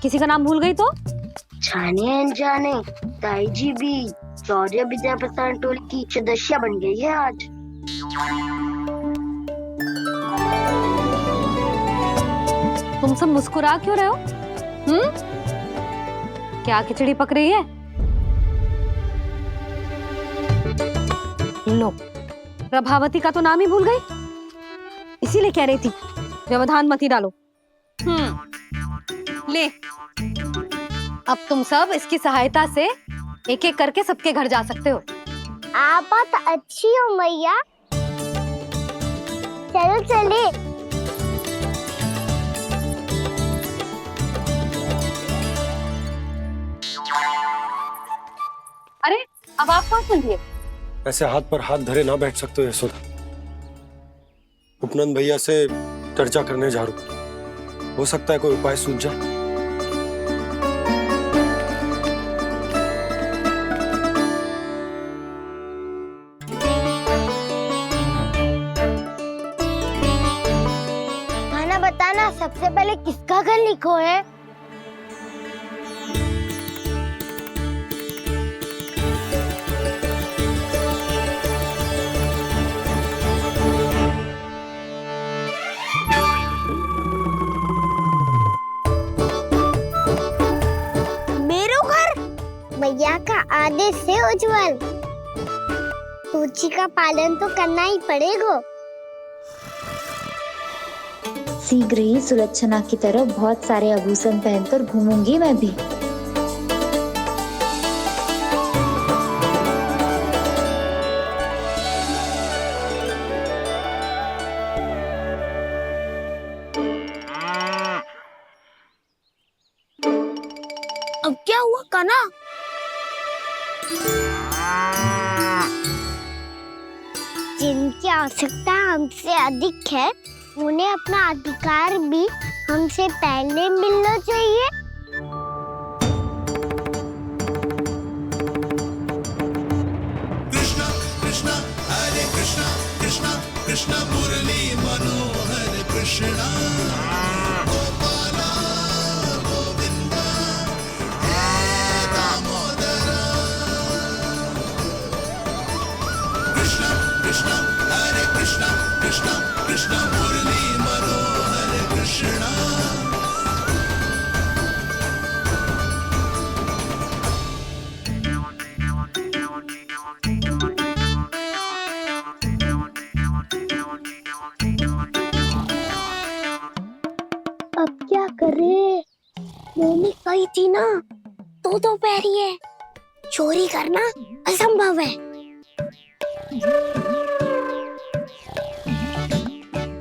किसी का नाम भूल गई तो? जाने अनजाने ताई जी भी शौर्य विद्या प्रसारण टोली की सदस्य बन गई है आज। तुम सब मुस्कुरा क्यों रहे हो? क्या खिचड़ी पक रही है? लो, प्रभावती का तो नाम ही भूल गई, इसीलिए कह रही थी व्यवधान मत ही डालो। ले, अब तुम सब इसकी सहायता से एक एक करके सबके घर जा सकते हो। आप बात अच्छी हो मैया। चलो चले। अरे अब आप कहाँ चलिए? ऐसे हाथ पर हाथ धरे ना बैठ सकते हो यशोदा। उपनंद भैया से चर्चा करने जा रहा हूं, हो सकता है कोई उपाय सूझ जाए। खाना बताना, सबसे पहले किसका घर लिखो है? मैया का आदेश से उज्जवल। सूची का पालन तो करना ही पड़ेगा। शीघ्र ही सुलक्षणा की तरह बहुत सारे आभूषण पहनकर घूमूंगी मैं भी। अब क्या हुआ कान्हा? जिनकी आवश्यकता हमसे अधिक है उन्हें अपना अधिकार भी हमसे पहले मिलना चाहिए। कृष्णा कृष्णा हरे कृष्णा कृष्णा कृष्णा मुरली मनोहर कृष्णा गोपाला गोविंदा हे दामोदरा। कृष्णा कृष्णा हरे कृष्णा कृष्णा कृष्णा मुरली मनोहर कृष्णा। अब क्या करे? मम्मी कही थी ना, दो पैरी है, चोरी करना असंभव है।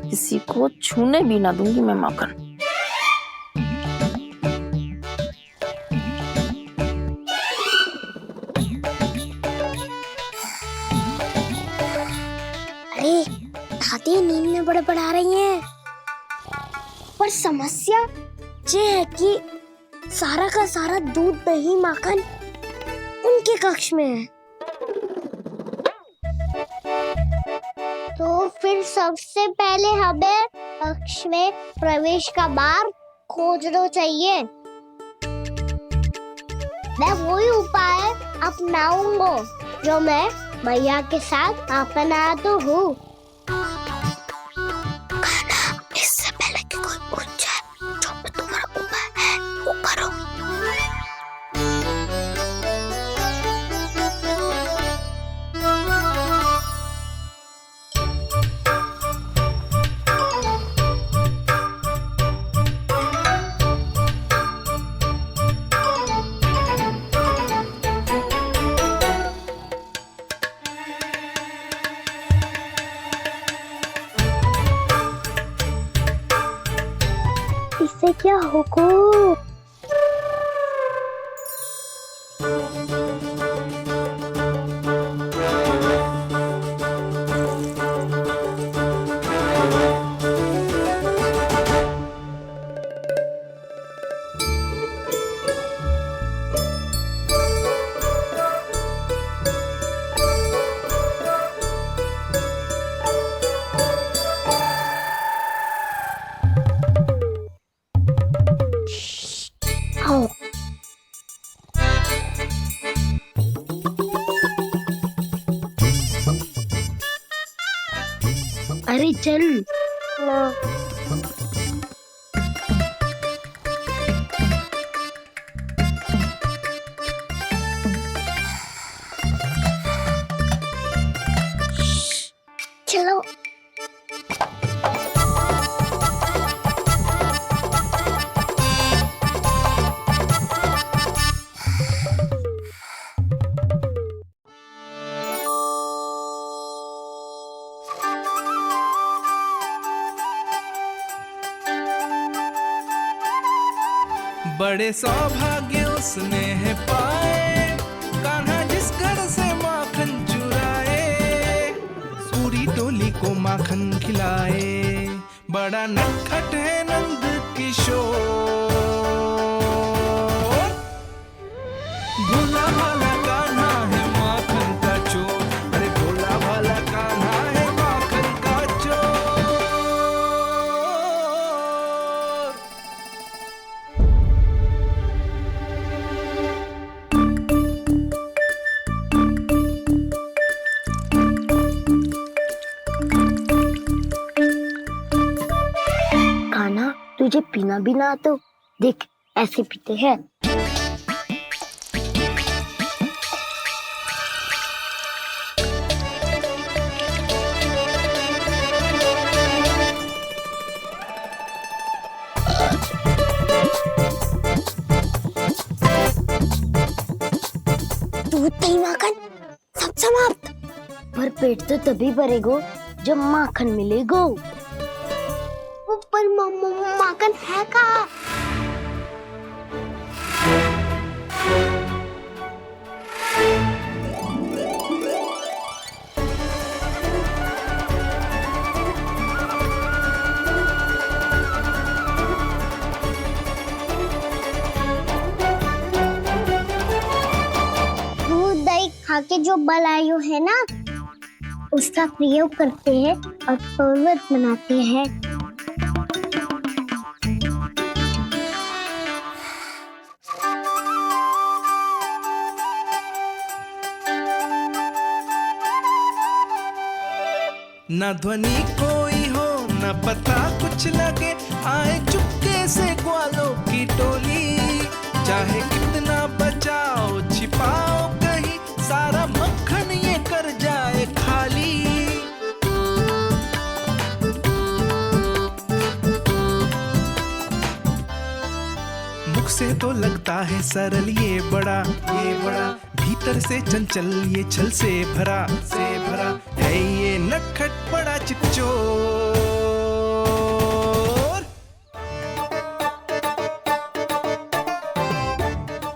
किसी को छूने भी ना दूंगी मैं माखन। अरे दादी नींद में बड़बड़ा रही हैं। पर समस्या ये है कि सारा का सारा दूध दही माखन उनके कक्ष में है। तो फिर सबसे पहले हमें कक्ष में प्रवेश का मार्ग खोजना चाहिए। मैं वही उपाय अपनाऊंगा जो मैं मैया के साथ अपनाता हूँ। इससे पहले कि कोई पूछ जाए, जो भी तुम्हारा उपाय है वो करो। इससे क्या होगा? अरे चल ना। चलो बड़े सौभाग्य उसने है पाए, कान्हा जिस घर से माखन चुराए, पूरी टोली को माखन खिलाए। बड़ा नटखट है नंद किशोर, भोला भाला कान्हा है माखन का चोर। अरे भोला भाला कान्हा है माखन का चोर। तुझे पीना भी ना तो देख ऐसे पीते हैं। दूध दही माखन सब समाप्त। पर पेट तो तभी भरेगा जब माखन मिलेगा। पर माखन है कहाँ? खा के जो बलायु है ना, उसका प्रयोग करते हैं और पर्वत बनाते हैं। न ध्वनि कोई हो न पता कुछ लगे, आए चुपके से ग्वालों की टोली। चाहे कितना बचाओ छिपाओ कहीं, सारा मक्खन ये कर जाए खाली। मुख से तो लगता है सरल ये बड़ा भीतर से चंचल ये छल से भरा है ये नटखट बड़ा चिकचोर।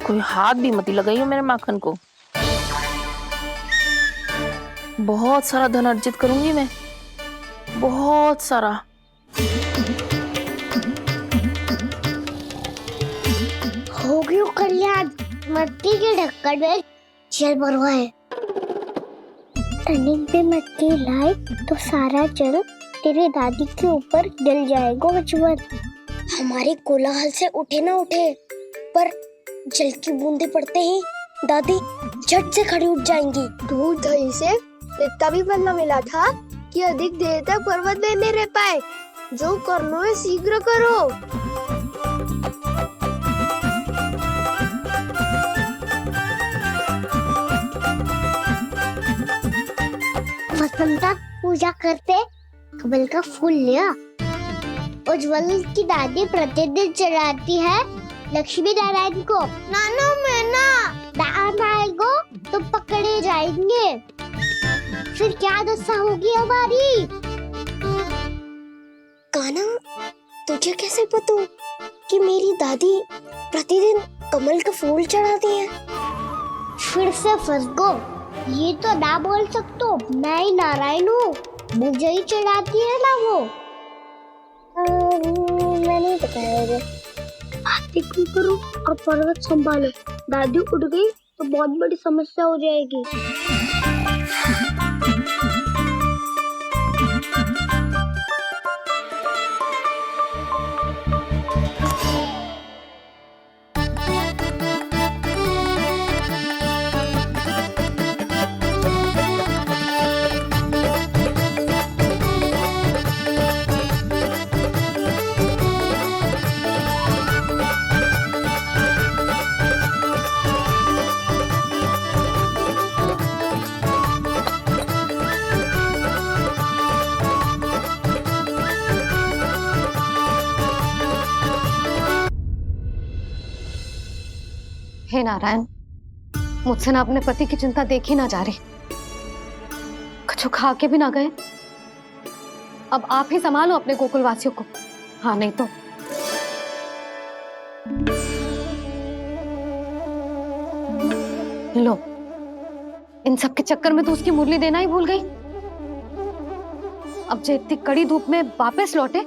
कोई हाथ भी मत लगाइए मेरे माखन को। बहुत सारा धन अर्जित करूंगी मैं, बहुत सारा। हो गयो कल्याण, मट्टी के ढक्कन में जल भरवा है। टर्निंग पे मट्टी लाए तो सारा जल तेरे दादी के ऊपर डल जाएगा बचवन। हमारे कोलाहल से उठे ना उठे, पर जल की बूंदे पड़ते ही दादी झट से खड़ी उठ जाएंगी। दूध दही से इतना भी बदला मिला था कि अधिक देर तक पर्वत में नहीं रह पाए। जो करना है शीघ्र करो। वसंता पूजा करते कमल का फूल लिया। उज्ज्वल की दादी प्रतिदिन चढ़ाती है लक्ष्मी नारायण को। नाना मैं आएगो तो पकड़े जाएंगे। फिर क्या दशा होगी हमारी? कान्हा, तुझे कैसे पता कि मेरी दादी प्रतिदिन कमल का फूल चढ़ाती है? फिर से फंस गो। ये तो ना बोल सकते, मैं ही नारायण हूँ, मुझे ही चढ़ाती है ना वो। मैं नहीं बताया। बातें क्यों करो और पर्वत संभालो। दादी उठ गई तो बहुत बड़ी समस्या हो जाएगी। हे नारायण, मुझसे ना अपने पति की चिंता देखी ना जा रही, कुछ खा के भी ना गए। अब आप ही संभालो अपने गोकुल वासियों को। हाँ नहीं तो लो, इन सब के चक्कर में तो उसकी मुरली देना ही भूल गई। अब जो इतनी कड़ी धूप में वापस लौटे,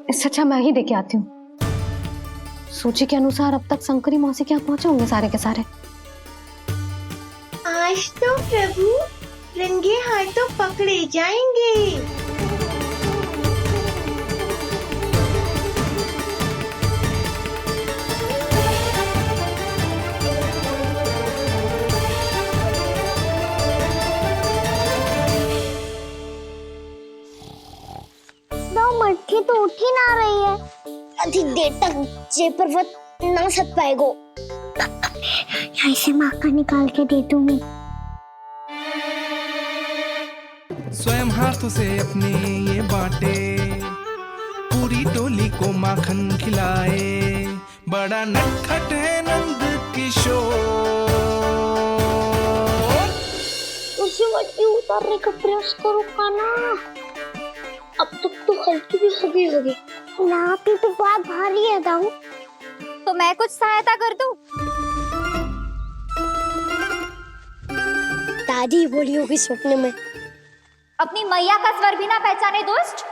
इससे अच्छा मैं ही देके आती हूँ। सूची के अनुसार अब तक शंकरी मौसी के यहाँ पहुंचे होंगे सारे के सारे। आज तो प्रभु रंगे हाथों पकड़े जाएंगे। मटकी तो उठ ही ना रही है। अधिक देर तक ये पर्वत ना सक पाएगो। यहाँ से माखन निकाल के दे दूंगी। स्वयं हाथों से अपने ये बांटे, पूरी टोली को माखन खिलाए। बड़ा नटखट है नंद किशोर। उसे मटकी उतारने का प्रयास करो कान्हा। अब तक तो हल्की भी होगी। नापी तो बहुत भारी है दाऊ। तो मैं कुछ सहायता कर दूं? दादी बोली होगी सपने में। अपनी मैया का स्वर भी ना पहचाने दुष्ट।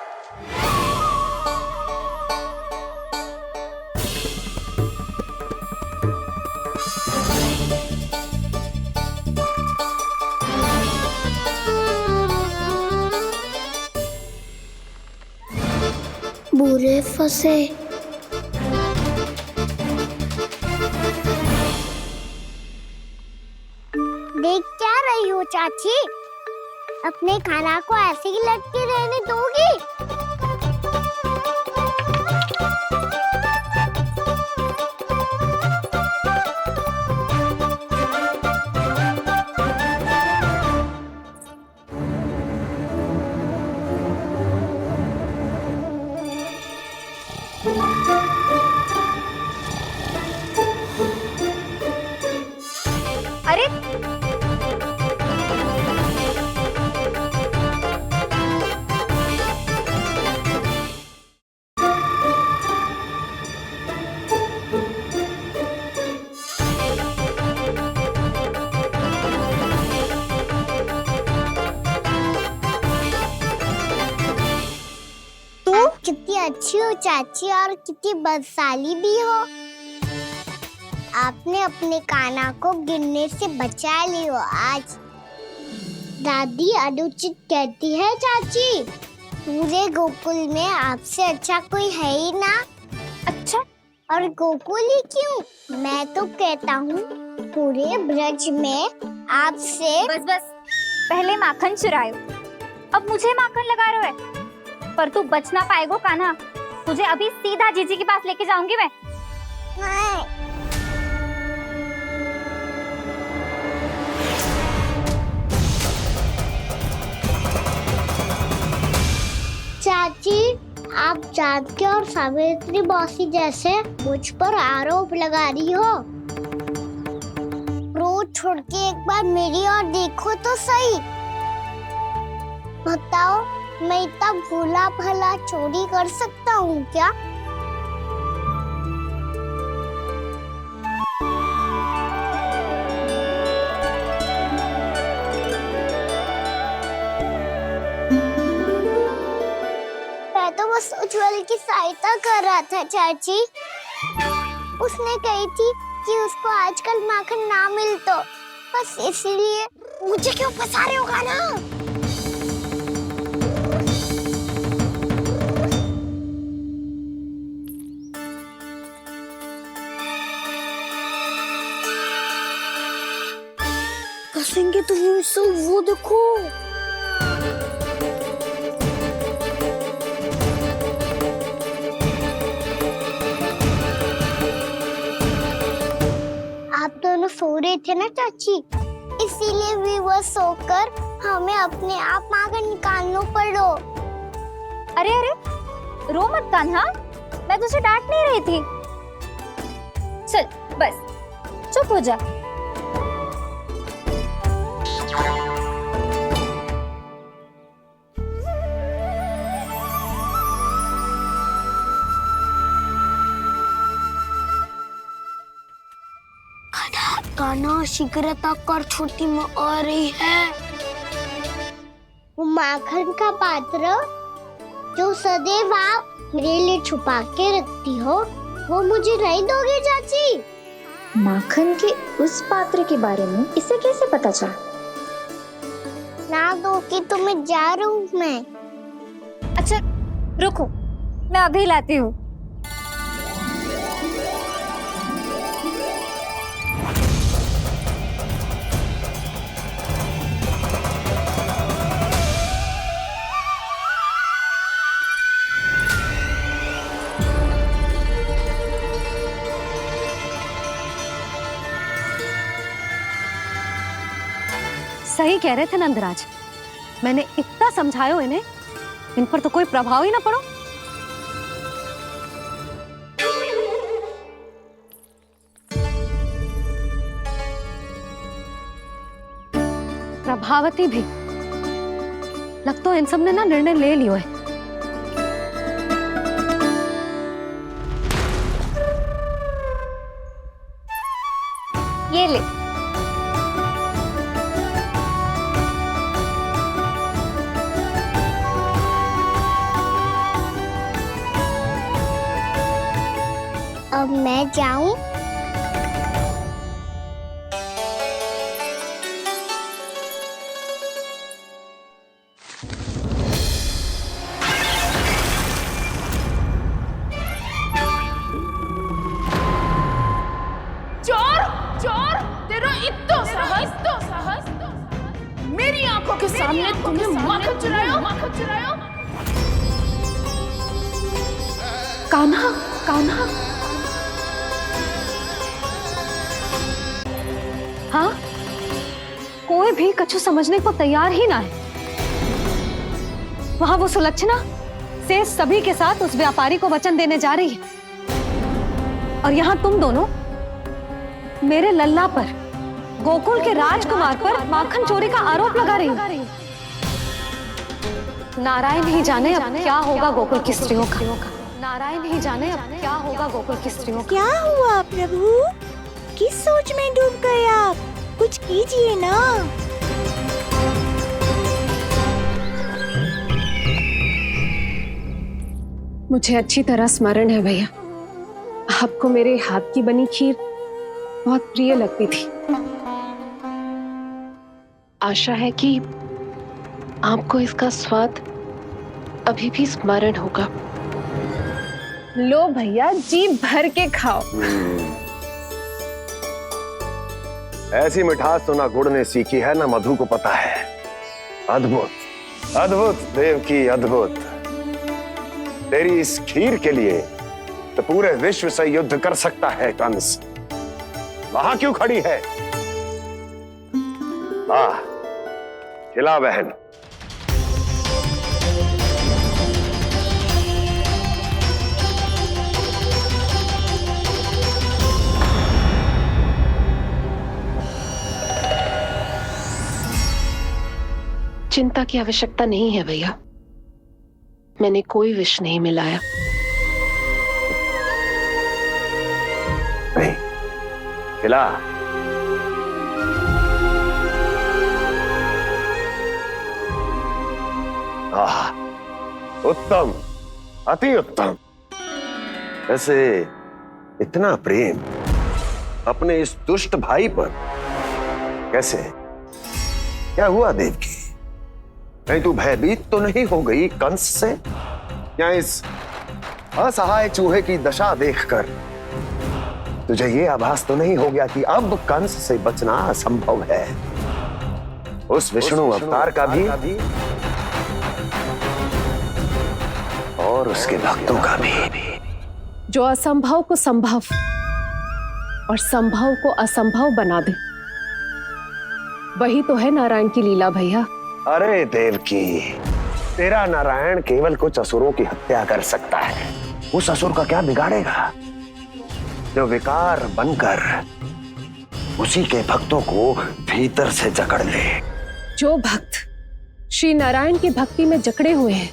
पूरे फंसे। देख क्या रही हो चाची? अपने खाना को ऐसे ही लटके रहने दोगी? अरे तू कितनी अच्छी हो चाची और कितनी बदसाली भी हो। आपने अपने काना को गिरने से बचा ली हो आज। दादी अनुचित कहती है चाची, पूरे गोकुल में आपसे अच्छा कोई है ही ना। अच्छा, और गोकुल ही क्यों, मैं तो कहता हूँ पूरे ब्रज में आपसे। बस बस, पहले माखन चुरायो, अब मुझे माखन लगा रहे हो। पर तू बच ना पाएगो कान्हा, तुझे अभी सीधा जीजी के पास लेके जाऊंगी मैं। चाची, आप जानकी और सावित्री मौसी जैसे मुझ पर आरोप लगा रही हो। रोज छोड़ के एक बार मेरी ओर देखो तो सही। बताओ, मैं इतना भोला भला चोरी कर सकता हूँ क्या? मैं तो बस उज्जवल की सहायता कर रहा था चाची। उसने कही थी कि उसको आजकल माखन ना मिल तो बस इसीलिए। मुझे क्यों फंसा रहे हो ना? फंसेंगे तो वो देखो। आप दोनों सो रहे थे ना चाची, इसीलिए विवश सोकर हमें अपने आप माखन निकालना पड़ो। अरे अरे, रो मत कान्हा, मैं तुझे डांट नहीं रही थी। चल बस चुप हो जा। कान्हा शीघ्र तक कर छोटी में आ रही है। वो माखन का पात्र जो सदैव आप मेरे लिए छुपा के रखती हो, वो मुझे नहीं दोगे चाची? माखन के उस पात्र के बारे में इसे कैसे पता चला? ना दोगी तो मैं जा रहा हूँ मैं। अच्छा रुको, मैं अभी लाती हूँ। सही कह रहे थे नंदराज, मैंने इतना समझायो इन्हें, इन पर तो कोई प्रभाव ही ना पड़ो। प्रभावती भी लग तो इन सब ने ना निर्णय ले लियो है। ये ले। अब मैं जाऊं? इतना साहस मेरी आंखों के सामने तुमने माखन चुराया। कान्हा, कान्हा। हाँ, कोई भी कछु समझने को तैयार ही ना है। वहां वो सुलक्षणा से सभी के साथ उस व्यापारी को वचन देने जा रही है, और यहाँ तुम दोनों मेरे लल्ला पर, गोकुल के राजकुमार पर माखन चोरी का आरोप लगा रही हो। नारायण ही जाने अब क्या होगा गोकुल की स्त्रियों का। नारायण ही जाने अब क्या होगा गोकुल की स्त्रियों का। क्या हुआ प्रभु? किस सोच में डूब गए आप? कुछ कीजिए ना। मुझे अच्छी तरह स्मरण है भैया, आपको मेरे हाथ की बनी खीर बहुत प्रिय लगती थी। आशा है कि आपको इसका स्वाद अभी भी स्मरण होगा। लो भैया, जी भर के खाओ। ऐसी मिठास तो ना गुड़ ने सीखी है ना मधु को पता है। अद्भुत, अद्भुत देवकी, अद्भुत। तेरी इस खीर के लिए तो पूरे विश्व से युद्ध कर सकता है कंस। वहां क्यों खड़ी है? खिला बहन। चिंता की आवश्यकता नहीं है भैया, मैंने कोई विष नहीं मिलाया। नहीं, खिला। उत्तम, अति उत्तम। वैसे इतना प्रेम अपने इस दुष्ट भाई पर कैसे? क्या हुआ देवकी? कहीं तू भयभीत तो नहीं हो गई कंस से? या इस असहाय चूहे की दशा देखकर तुझे ये आभास तो नहीं हो गया कि अब कंस से बचना असंभव है? उस विष्णु अवतार का भी और उसके भक्तों का भी। जो असंभव को संभव और संभव को असंभव बना दे, वही तो है नारायण की लीला भैया। अरे देवकी, तेरा नारायण केवल कुछ असुरों की हत्या कर सकता है। उस असुर का क्या बिगाड़ेगा जो विकार बनकर उसी के भक्तों को भीतर से जकड़ ले। जो भक्त श्री नारायण की भक्ति में जकड़े हुए हैं,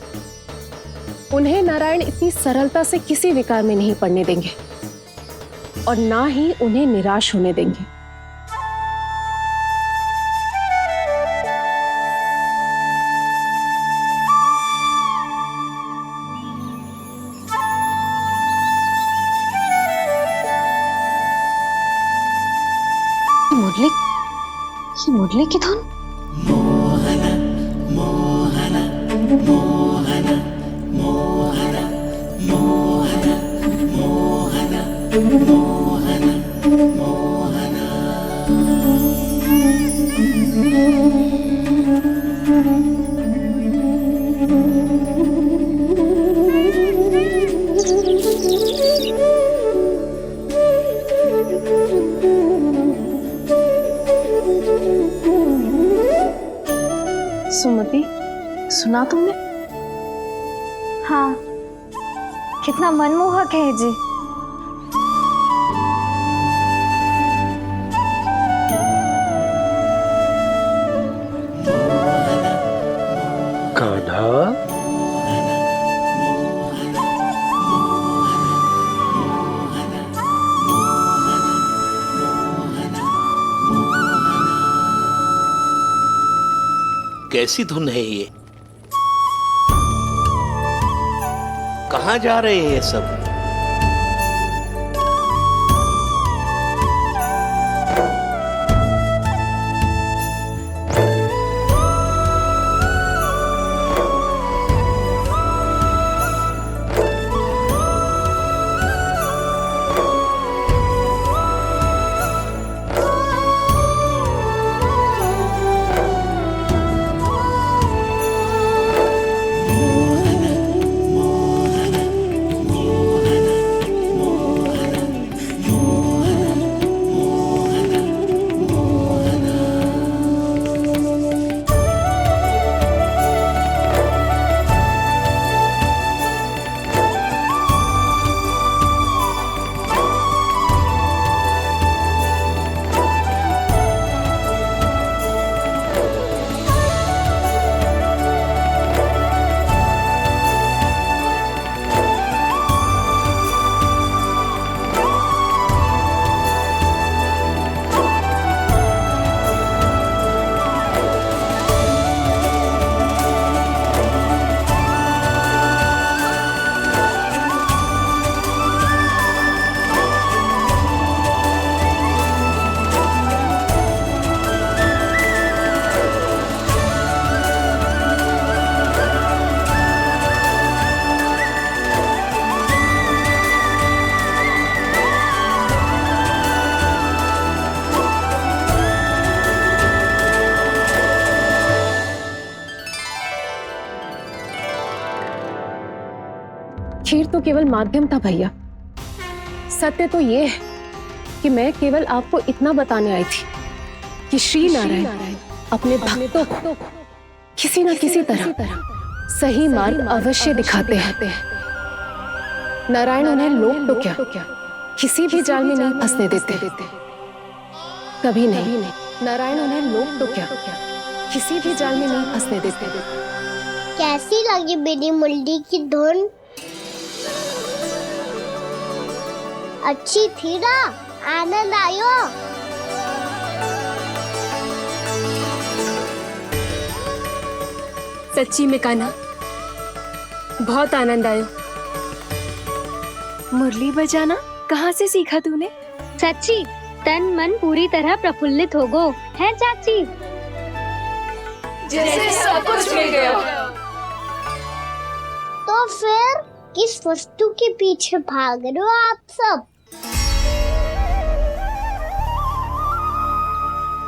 उन्हें नारायण इतनी सरलता से किसी विकार में नहीं पड़ने देंगे और ना ही उन्हें निराश होने देंगे। मुरली की धुन। मोहना मोहना मोहना मोहना मोहना मोहना मोहना मोहना। सुमति, सुना तुमने? हाँ, कितना मनमोहक है जी। कान्हा, कैसी धुन है ये? कहाँ जा रहे हैं सब? तो केवल माध्यम था भैया। सत्य तो ये है कि मैं केवल आपको इतना बताने आई थी कि श्री नारायण अपने भक्तों को किसी न किसी तरह सही मार्ग अवश्य दिखाते हैं। नारायण उन्हें लोग तो क्या किसी भी जाल में नहीं फंसने देते, कभी नहीं। नारायण उन्हें लोग तो क्या किसी भी जाल में नहीं फंसने देते। कैसी लगी मेरी मुंडी की धुन? अच्छी थी ना? आनंद आयो? सच्ची में कान्हा, बहुत आनंद आयो। मुरली बजाना कहाँ से सीखा तूने? सच्ची तन मन पूरी तरह प्रफुल्लित हो गो है चाची। जैसे सब कुछ मिल गया। तो फिर किस वस्तु के पीछे भाग रहे हो आप सब?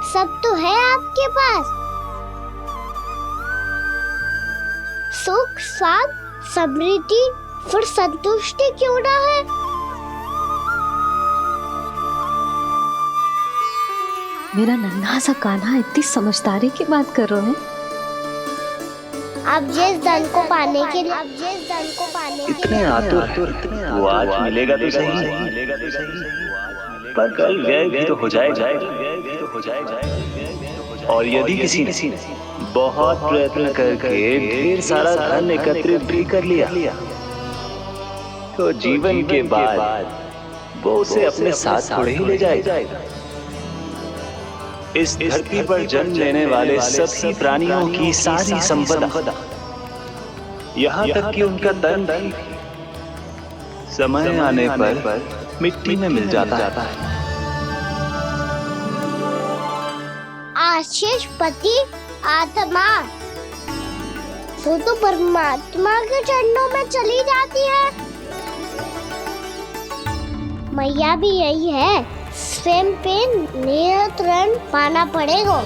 सब तो है आपके पास। सुख, स्वाद, समृद्धि, फिर संतुष्टि क्यों ना है? मेरा नन्हा सा कान्हा इतनी समझदारी की बात कर रहे हैं। अब जिस धन को पाने के लिए इतने आतुर वो आज मिलेगा तो सही, पर कल व्यय भी तो हो जाएगा। और यदि किसी ने बहुत प्रयत्न करके ढेर सारा धन एकत्रित भी कर लिया, तो जीवन के बाद वो उसे अपने साथ थोड़े ही ले जाएगा। इस धरती पर जन्म लेने वाले सभी प्राणियों की सारी संपदा, यहाँ तक कि उनका तन भी समय आने पर मिट्टी में मिल जाता है। आशीष पति आत्मा वो तो परमात्मा के चरणों में चली जाती है। मैया भी यही है, स्वयं पे नियंत्रण पाना पड़ेगा।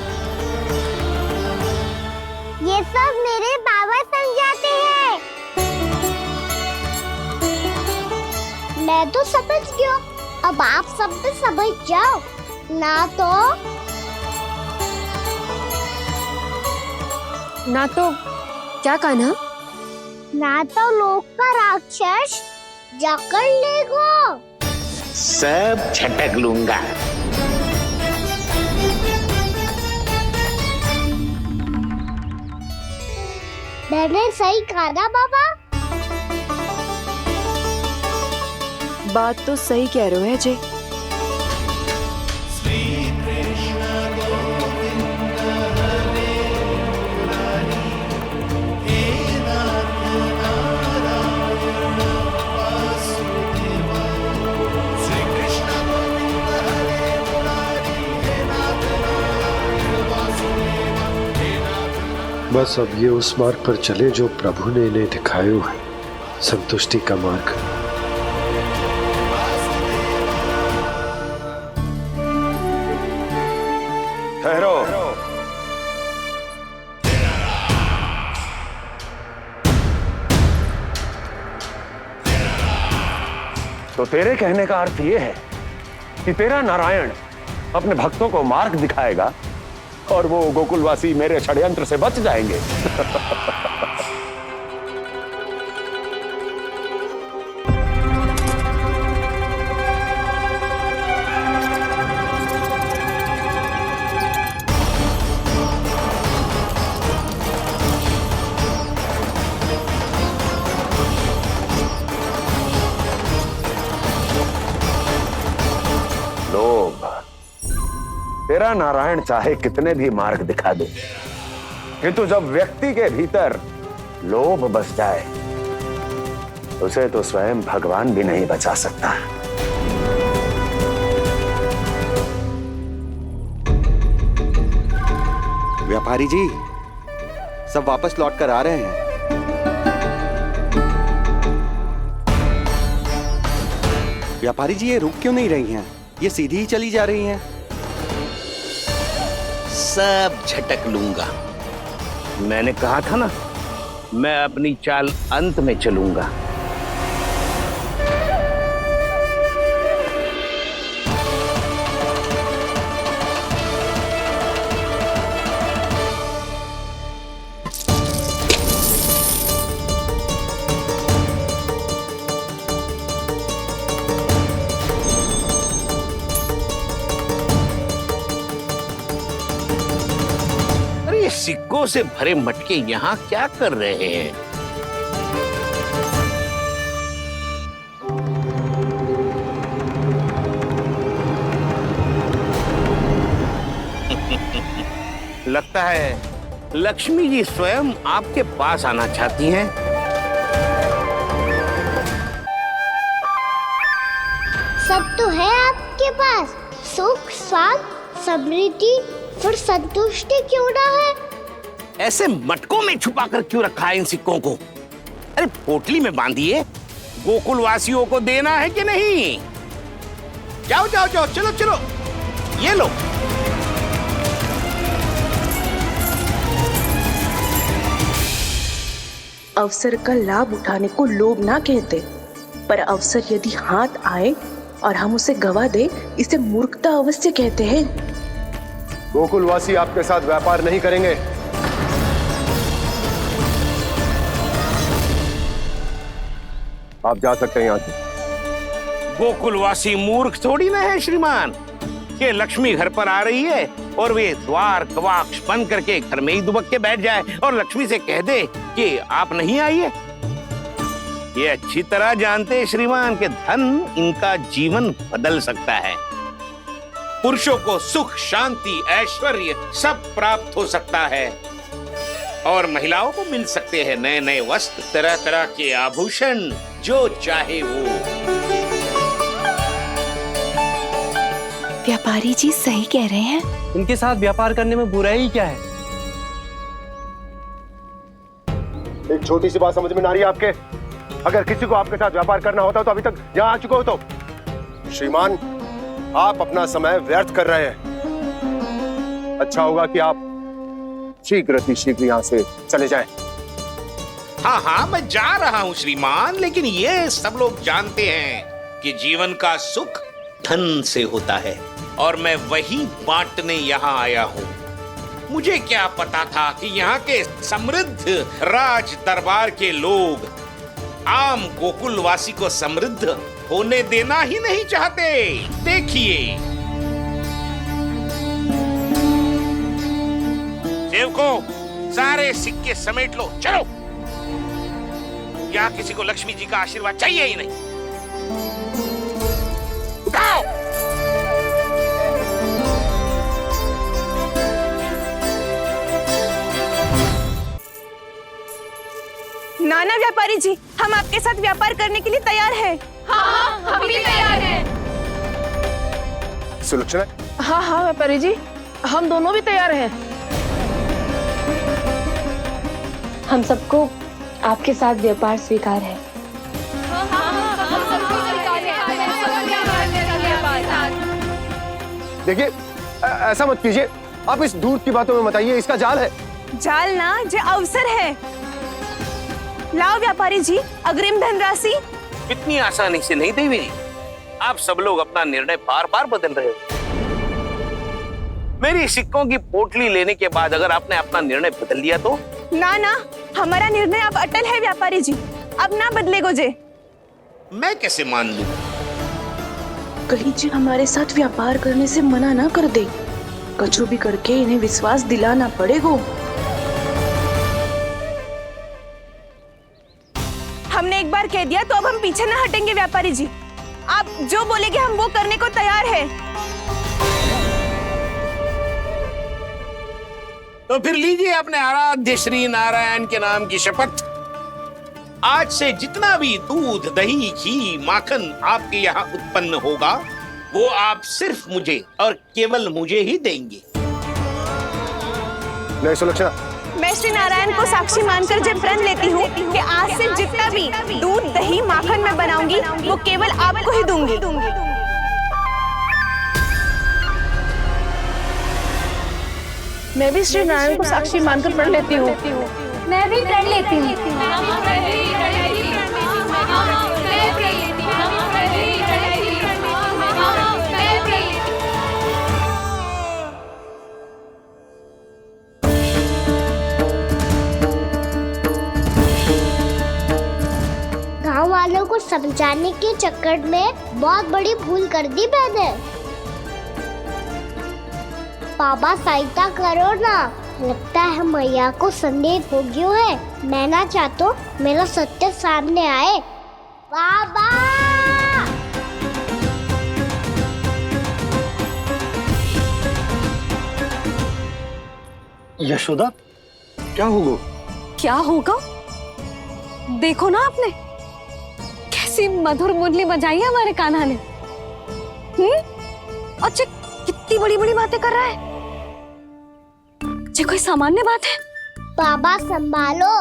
ये सब मेरे बाबा समझाते हैं। मैं तो समझ गया, अब आप सब भी समझ जाओ ना तो क्या कान्हा? ना तो लोक का राक्षस जकड़ लेगा। सब झटक लूंगा। मैंने सही कहा ना बाबा? बात तो सही कह रहे हो अजय। बस अब ये उस मार्ग पर चले जो प्रभु ने इन्हें दिखाया है, संतुष्टि का मार्ग। ठहरो। तो तेरे कहने का अर्थ ये है कि तेरा नारायण अपने भक्तों को मार्ग दिखाएगा और वो गोकुलवासी मेरे षड्यंत्र से बच जाएंगे। लोभ। तेरा नारायण चाहे कितने भी मार्ग दिखा दे, किंतु जब व्यक्ति के भीतर लोभ बस जाए, उसे तो स्वयं भगवान भी नहीं बचा सकता। व्यापारी जी, सब वापस लौट कर आ रहे हैं। व्यापारी जी, ये रुक क्यों नहीं रही हैं? ये सीधी ही चली जा रही हैं। सब झटक लूंगा। मैंने कहा था ना, मैं अपनी चाल अंत में चलूंगा। सिक्कों से भरे मटके यहाँ क्या कर रहे हैं? लगता है लक्ष्मी जी स्वयं आपके पास आना चाहती हैं। सब तो है आपके पास, सुख, स्वाद, समृद्धि, फिर संतुष्टि क्यों ना है? ऐसे मटकों में छुपा कर क्यों रखा है इन सिक्कों को? अरे पोटली में बांधिए, गोकुल वासियों को देना है कि नहीं? जाओ जाओ जाओ, चलो चलो, ये लो। अवसर का लाभ उठाने को लोभ ना कहते, पर अवसर यदि हाथ आए और हम उसे गवा दे, इसे मूर्खता अवश्य कहते हैं। गोकुलवासी आपके साथ व्यापार नहीं करेंगे। आप जा सकते हैं यहाँ से। गोकुलवासी मूर्ख थोड़ी ना है श्रीमान। ये लक्ष्मी घर पर आ रही है और वे द्वार कवाक्ष बंद करके घर में ही दुबक के बैठ जाए और लक्ष्मी से कह दे कि आप नहीं आइए। ये अच्छी तरह जानते हैं श्रीमान कि धन इनका जीवन बदल सकता है। पुरुषों को सुख, शांति, ऐश्वर्य सब प्राप्त हो सकता है और महिलाओं को मिल सकते हैं नए नए वस्त्र, तरह तरह के आभूषण, जो चाहे वो। व्यापारी जी सही कह रहे हैं। इनके साथ व्यापार करने में बुराई क्या है? एक छोटी सी बात समझ में ना रही है आपके? अगर किसी को आपके साथ व्यापार करना होता तो अभी तक यहाँ आ चुके हो। तो श्रीमान, आप अपना समय व्यर्थ कर रहे हैं। अच्छा होगा कि आप शीघ्र यहाँ से चले जाएं। हाँ हाँ, मैं जा रहा हूँ श्रीमान, लेकिन ये सब लोग जानते हैं कि जीवन का सुख धन से होता है और मैं वही बांटने यहाँ आया हूँ। मुझे क्या पता था कि यहाँ के समृद्ध राज दरबार के लोग आम गोकुलवासी को समृद्ध होने देना ही नहीं चाहते। देखिए सेवकों, सारे सिक्के समेट लो, चलो। यहाँ किसी को लक्ष्मी जी का आशीर्वाद चाहिए ही नहीं। उठाओ। नाना व्यापारी जी, हम आपके साथ व्यापार करने के लिए तैयार हैं। हाँ, हम भी तैयार हैं। सुलक्षणा? हाँ हाँ व्यापारी जी, हम दोनों भी तैयार हैं। हम सबको आपके साथ व्यापार स्वीकार है। देखिए, ऐसा मत कीजिए। आप इस दूध की बातों में मत आइए, इसका जाल है। जाल ना, जो अवसर है। लाओ व्यापारी जी, अग्रिम धनराशि। इतनी आसानी से नहीं देवी जी। आप सब लोग अपना निर्णय बार बार बदल रहे हो। मेरी सिक्कों की पोटली लेने के बाद अगर आपने अपना निर्णय बदल लिया तो? ना ना, हमारा निर्णय अब अटल है व्यापारी जी, अब ना बदले गोजे। मैं कैसे मान लूं? कहीं जी हमारे साथ व्यापार करने से मना ना कर दे। कछु भी करके इन्हें विश्वास दिलाना पड़ेगा। हमने एक बार कह दिया तो अब हम पीछे ना हटेंगे व्यापारी जी। आप जो बोलेंगे हम वो करने को तैयार है। तो फिर लीजिए अपने आराध्य श्री नारायण के नाम की शपथ। आज से जितना भी दूध, दही, घी, माखन आपके यहाँ उत्पन्न होगा वो आप सिर्फ मुझे और केवल मुझे ही देंगे। नहीं सुलक्षणा, मैं श्री नारायण को साक्षी मानकर जब प्रण लेती हूँ कि आज से जितना भी दूध, दही, माखन मैं बनाऊंगी वो केवल आपको ही दूंगी। मैं भी श्री नारायण को साक्षी मानकर प्रण लेती हूँ। मैं भी प्रण लेती हूँ। गांव वालों को समझाने के चक्कर में बहुत बड़ी भूल कर दी मैंने। बाबा सहायता करो ना, लगता है मैया को संदेह हो गया है। मैं ना चाहता मेरा सत्य सामने आए। बाबा! यशोदा, क्या होगा? क्या होगा? देखो ना आपने कैसी मधुर मुरली बजाई है हमारे कान्हा ने। अच्छा, कितनी बड़ी बड़ी बातें कर रहा है। ये कोई सामान्य बात है? बाबा संभालो।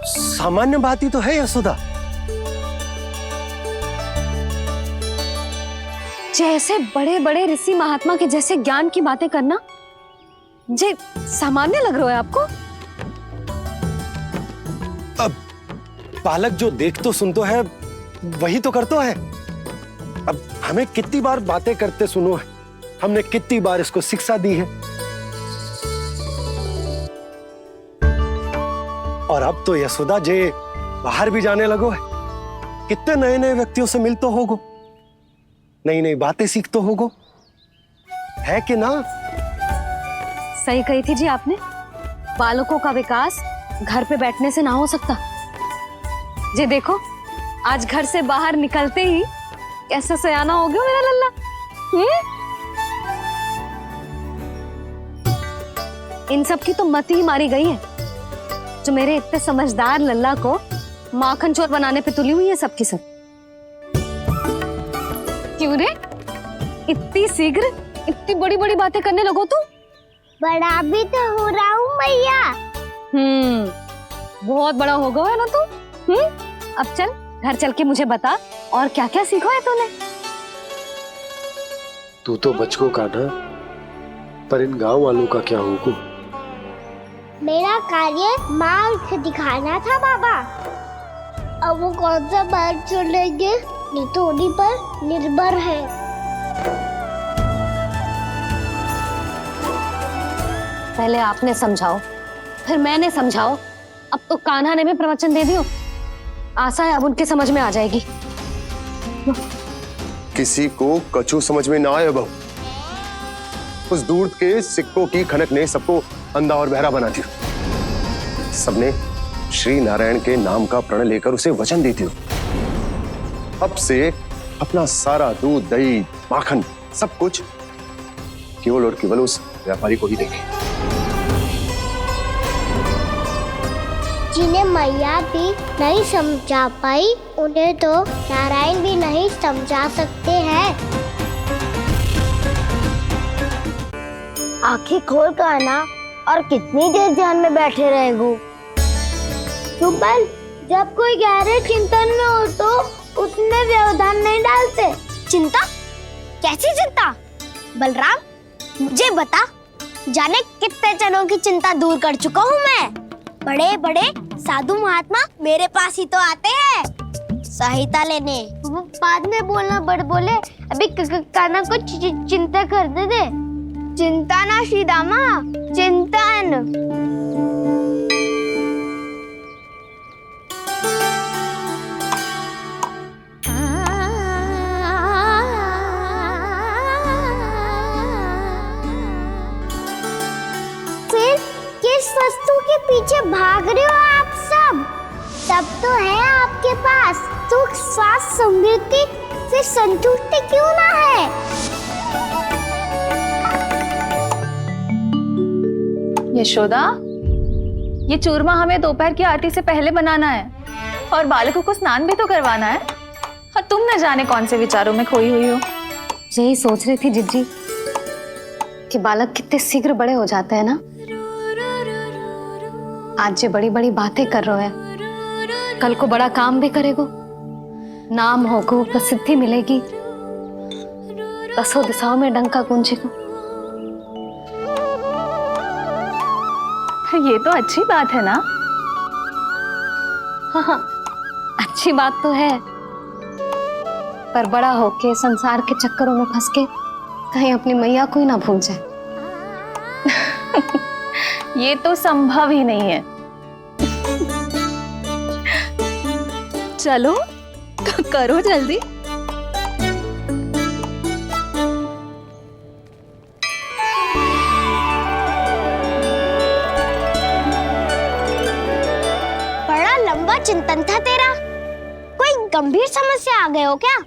सामान्य बात ही तो है यशोदा। जैसे बड़े बड़े ऋषि महात्मा के जैसे ज्ञान की बातें करना जे सामान्य लग रहा है आपको? अब बालक जो देख तो सुन तो है वही तो करता है। अब हमें कितनी बार बातें करते सुनो है, हमने कितनी बार इसको शिक्षा दी है। और अब तो यशोदा जे बाहर भी जाने लगो है, कितने नए नए व्यक्तियों से मिलते होगो, नई नई बातें सीखते होगो, है कि ना? सही कही थी जी आपने। बालकों का विकास घर पे बैठने से ना हो सकता। जी देखो, आज घर से बाहर निकलते ही कैसे सयाना हो गया मेरा लल्ला। इन सब की तो मत ही मारी गई है, जो मेरे इतने समझदार लल्ला को माखन चोर बनाने पे तुली हुई है सबकी सब। क्यों रे, इतनी शीघ्र इतनी बड़ी बड़ी बातें करने लगो तू? बड़ा भी तो हो रहा हूँ मैया। बहुत बड़ा हो गया है ना तू। अब चल घर चल के मुझे बता और क्या क्या सीखा है तूने। तू तो बचको कान्हा, पर इन गांव वालों का क्या होगा? मेरा कार्य मार्ग दिखाना था बाबा। अब वो कौन सा मार्ग चुनेंगे ये तो उन्हीं पर निर्भर है। पहले आपने समझाओ, फिर मैंने समझाओ, अब तो कान्हा ने भी प्रवचन दे दियो। आशा है अब उनके समझ में आ जाएगी। किसी को कछु समझ में ना आए बहू। उस दूध के सिक्कों की खनक ने सबको अंधा और बहरा बना दिया। सबने श्री नारायण के नाम का प्रण लेकर उसे वचन देती हो। अब से अपना सारा दूध, दही, माखन सब कुछ केवल और केवल उस व्यापारी को ही देंगे। जिन्हें मैया भी नहीं समझा पाई, उन्हें तो नारायण भी नहीं समझा सकते हैं। आंखें खोल कर आना, और कितनी देर ध्यान में बैठे रहेगो? सुबह जब कोई गहरे चिंतन में हो तो उसमें व्यवधान नहीं डालते। चिंता? कैसी चिंता? बलराम, मुझे बता, जाने कितने जनों की चिंता दूर कर चुका हूँ मैं। बड़े बड़े साधु महात्मा मेरे पास ही तो आते हैं सहायता लेने। बाद में बोलना बड़ बोले, अभी कान्हा को चिंता करने दे। चिंता ना श्रीदामा, चिंतन। फिर किस वस्तु के पीछे भाग रहे हो आप सब? सब तो है आपके पास। सुख, स्वास्थ्य, समृद्धि से संतुष्टि क्यों ना है? यशोदा, ये चूरमा हमें दोपहर की आरती से पहले बनाना है और बालकों को स्नान भी तो करवाना है। और तुम न जाने कौन से विचारों में खोई हुई हो। यही सोच रही थी जिज्जी कि बालक कितने शीघ्र बड़े हो जाते हैं ना। आज जो बड़ी बड़ी बातें कर रहे हैं, कल को बड़ा काम भी करेगो, नाम होगो, प्रसिद्धि मिलेगी, दसों दिशाओं में डंका गूंजेगो। ये तो अच्छी बात है ना? हाँ, अच्छी बात तो है, पर बड़ा होके संसार के चक्करों में फंस के कहीं अपनी मैया को ही ना भूल जाए। ये तो संभव ही नहीं है। चलो करो जल्दी। चिंतन था तेरा? कोई गंभीर समस्या आ गए हो क्या?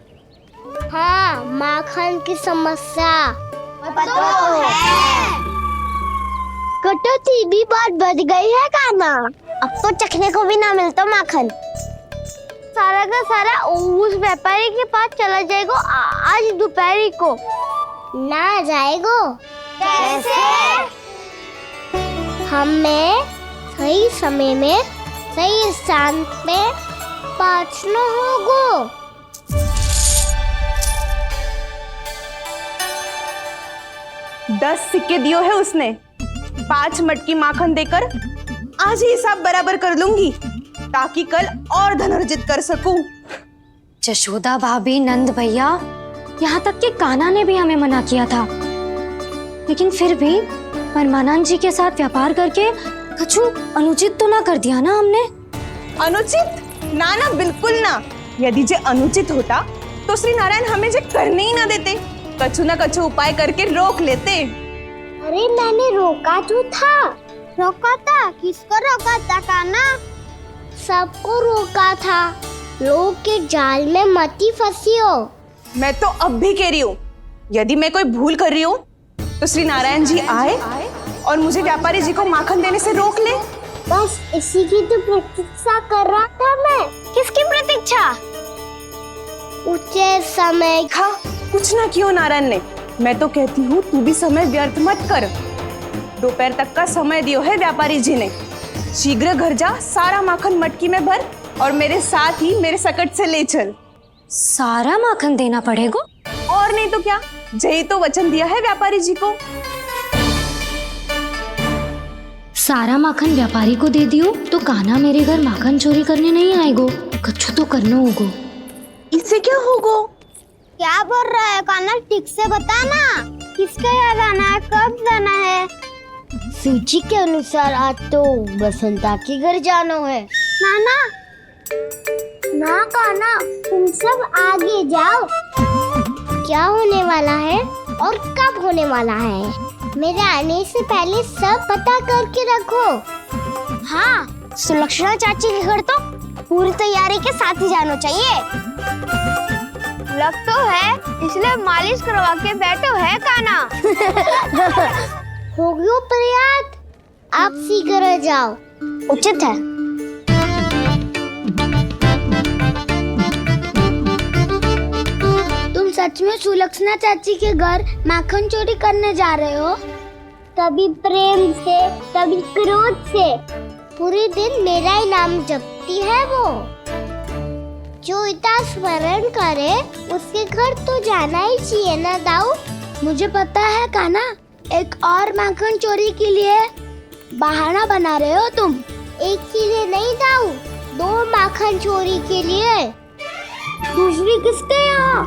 हाँ, माखन की समस्या तो है। कटौती भी बहुत बढ़ गई है काना। अब तो चखने को भी ना मिलता माखन। सारा का सारा उस व्यापारी के पास चला जाएगा आज दोपहर को। ना जाएगो? कैसे? हमें सही समय में सही स्थान पे पहुंचना होगा। 10 सिक्के दियो है उसने। 5 मटकी माखन देकर आज ही हिसाब बराबर कर लूंगी ताकि कल और धन अर्जित कर सकूं। जशोदा भाभी, नंद भैया, यहाँ तक कि कान्हा ने भी हमें मना किया था, लेकिन फिर भी परमानंद जी के साथ व्यापार करके कछु अनुचित तो ना कर दिया ना हमने? अनुचित? ना ना, बिल्कुल ना। यदि जे अनुचित होता तो श्री नारायण हमें जे करने ही ना देते, कछु ना कछु उपाय करके रोक लेते। अरे मैंने रोका तो था। रोका था? किसको रोका था कान्हा? सबको रोका था। लोग के जाल में मती फंसी हो। मैं तो अब भी कह रही हूँ, यदि मैं कोई भूल कर रही हूँ तो श्री नारायण जी आए और मुझे व्यापारी जी को माखन देने से रोक ले। बस इसी की तो प्रतीक्षा कर रहा था मैं। किसकी प्रतीक्षा? उचित समय का। कुछ ना किया नारायण ने। मैं तो कहती हूँ तू भी समय व्यर्थ मत कर। दोपहर तक का समय दियो है व्यापारी जी ने। शीघ्र घर जा, सारा माखन मटकी में भर और मेरे साथ ही मेरे सकट से ले चल। सारा माखन देना पड़ेगा? और नहीं तो क्या, यही तो वचन दिया है व्यापारी जी को। सारा माखन व्यापारी को दे दियो तो कान्हा मेरे घर माखन चोरी करने नहीं आएगो। कछु तो करना होगो। इससे क्या होगो? क्या बोल रहा है कान्हा? ठीक से बता ना। किसका यहाँ जाना है? कब जाना है? सूची के अनुसार आज तो बसंता के घर जाना है। नाना ना कान्हा, तुम सब आगे जाओ। क्या होने वाला है और कब होने वाला है, मेरे आने से पहले सब पता करके रखो। हाँ, सुलक्षणा चाची के घर तो पूरी तैयारी के साथ ही जाना चाहिए। लग तो है, इसलिए मालिश करवा के बैठो है कान्हा। हो गयो प्रयास, आप शीघ्र जाओ। उचित है। तुम सच में सुलक्षणा चाची के घर माखन चोरी करने जा रहे हो? कभी प्रेम से, कभी क्रोध से, पूरे दिन मेरा ही नाम जपती है वो। जो इतना स्मरण करे उसके घर तो जाना ही चाहिए ना दाऊ। मुझे पता है कान्हा, एक और माखन चोरी के लिए बहाना बना रहे हो तुम। एक के लिए नहीं दाऊ, 2 माखन चोरी के लिए। दूसरी किसके यहाँ?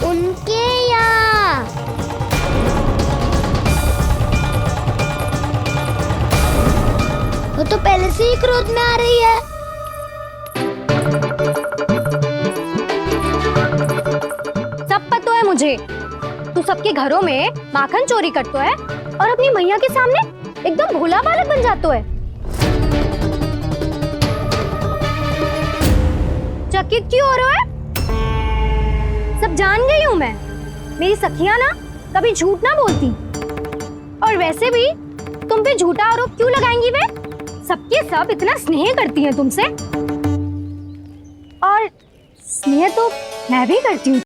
उनके यहाँ। वो तो पहले से ही क्रोध में आ रही है। सब पता है मुझे, तू सबके घरों में माखन चोरी करतो है और अपनी मैया के सामने एकदम भोला बालक बन जातो है। चकित क्यों हो रहे हो? सब जान गई हूँ मैं। मेरी सखियां ना कभी झूठ ना बोलती, और वैसे भी तुम पे झूठा आरोप क्यों लगाएंगी वे? सबके सब इतना स्नेह करती हैं तुमसे, और स्नेह तो मैं भी करती हूँ।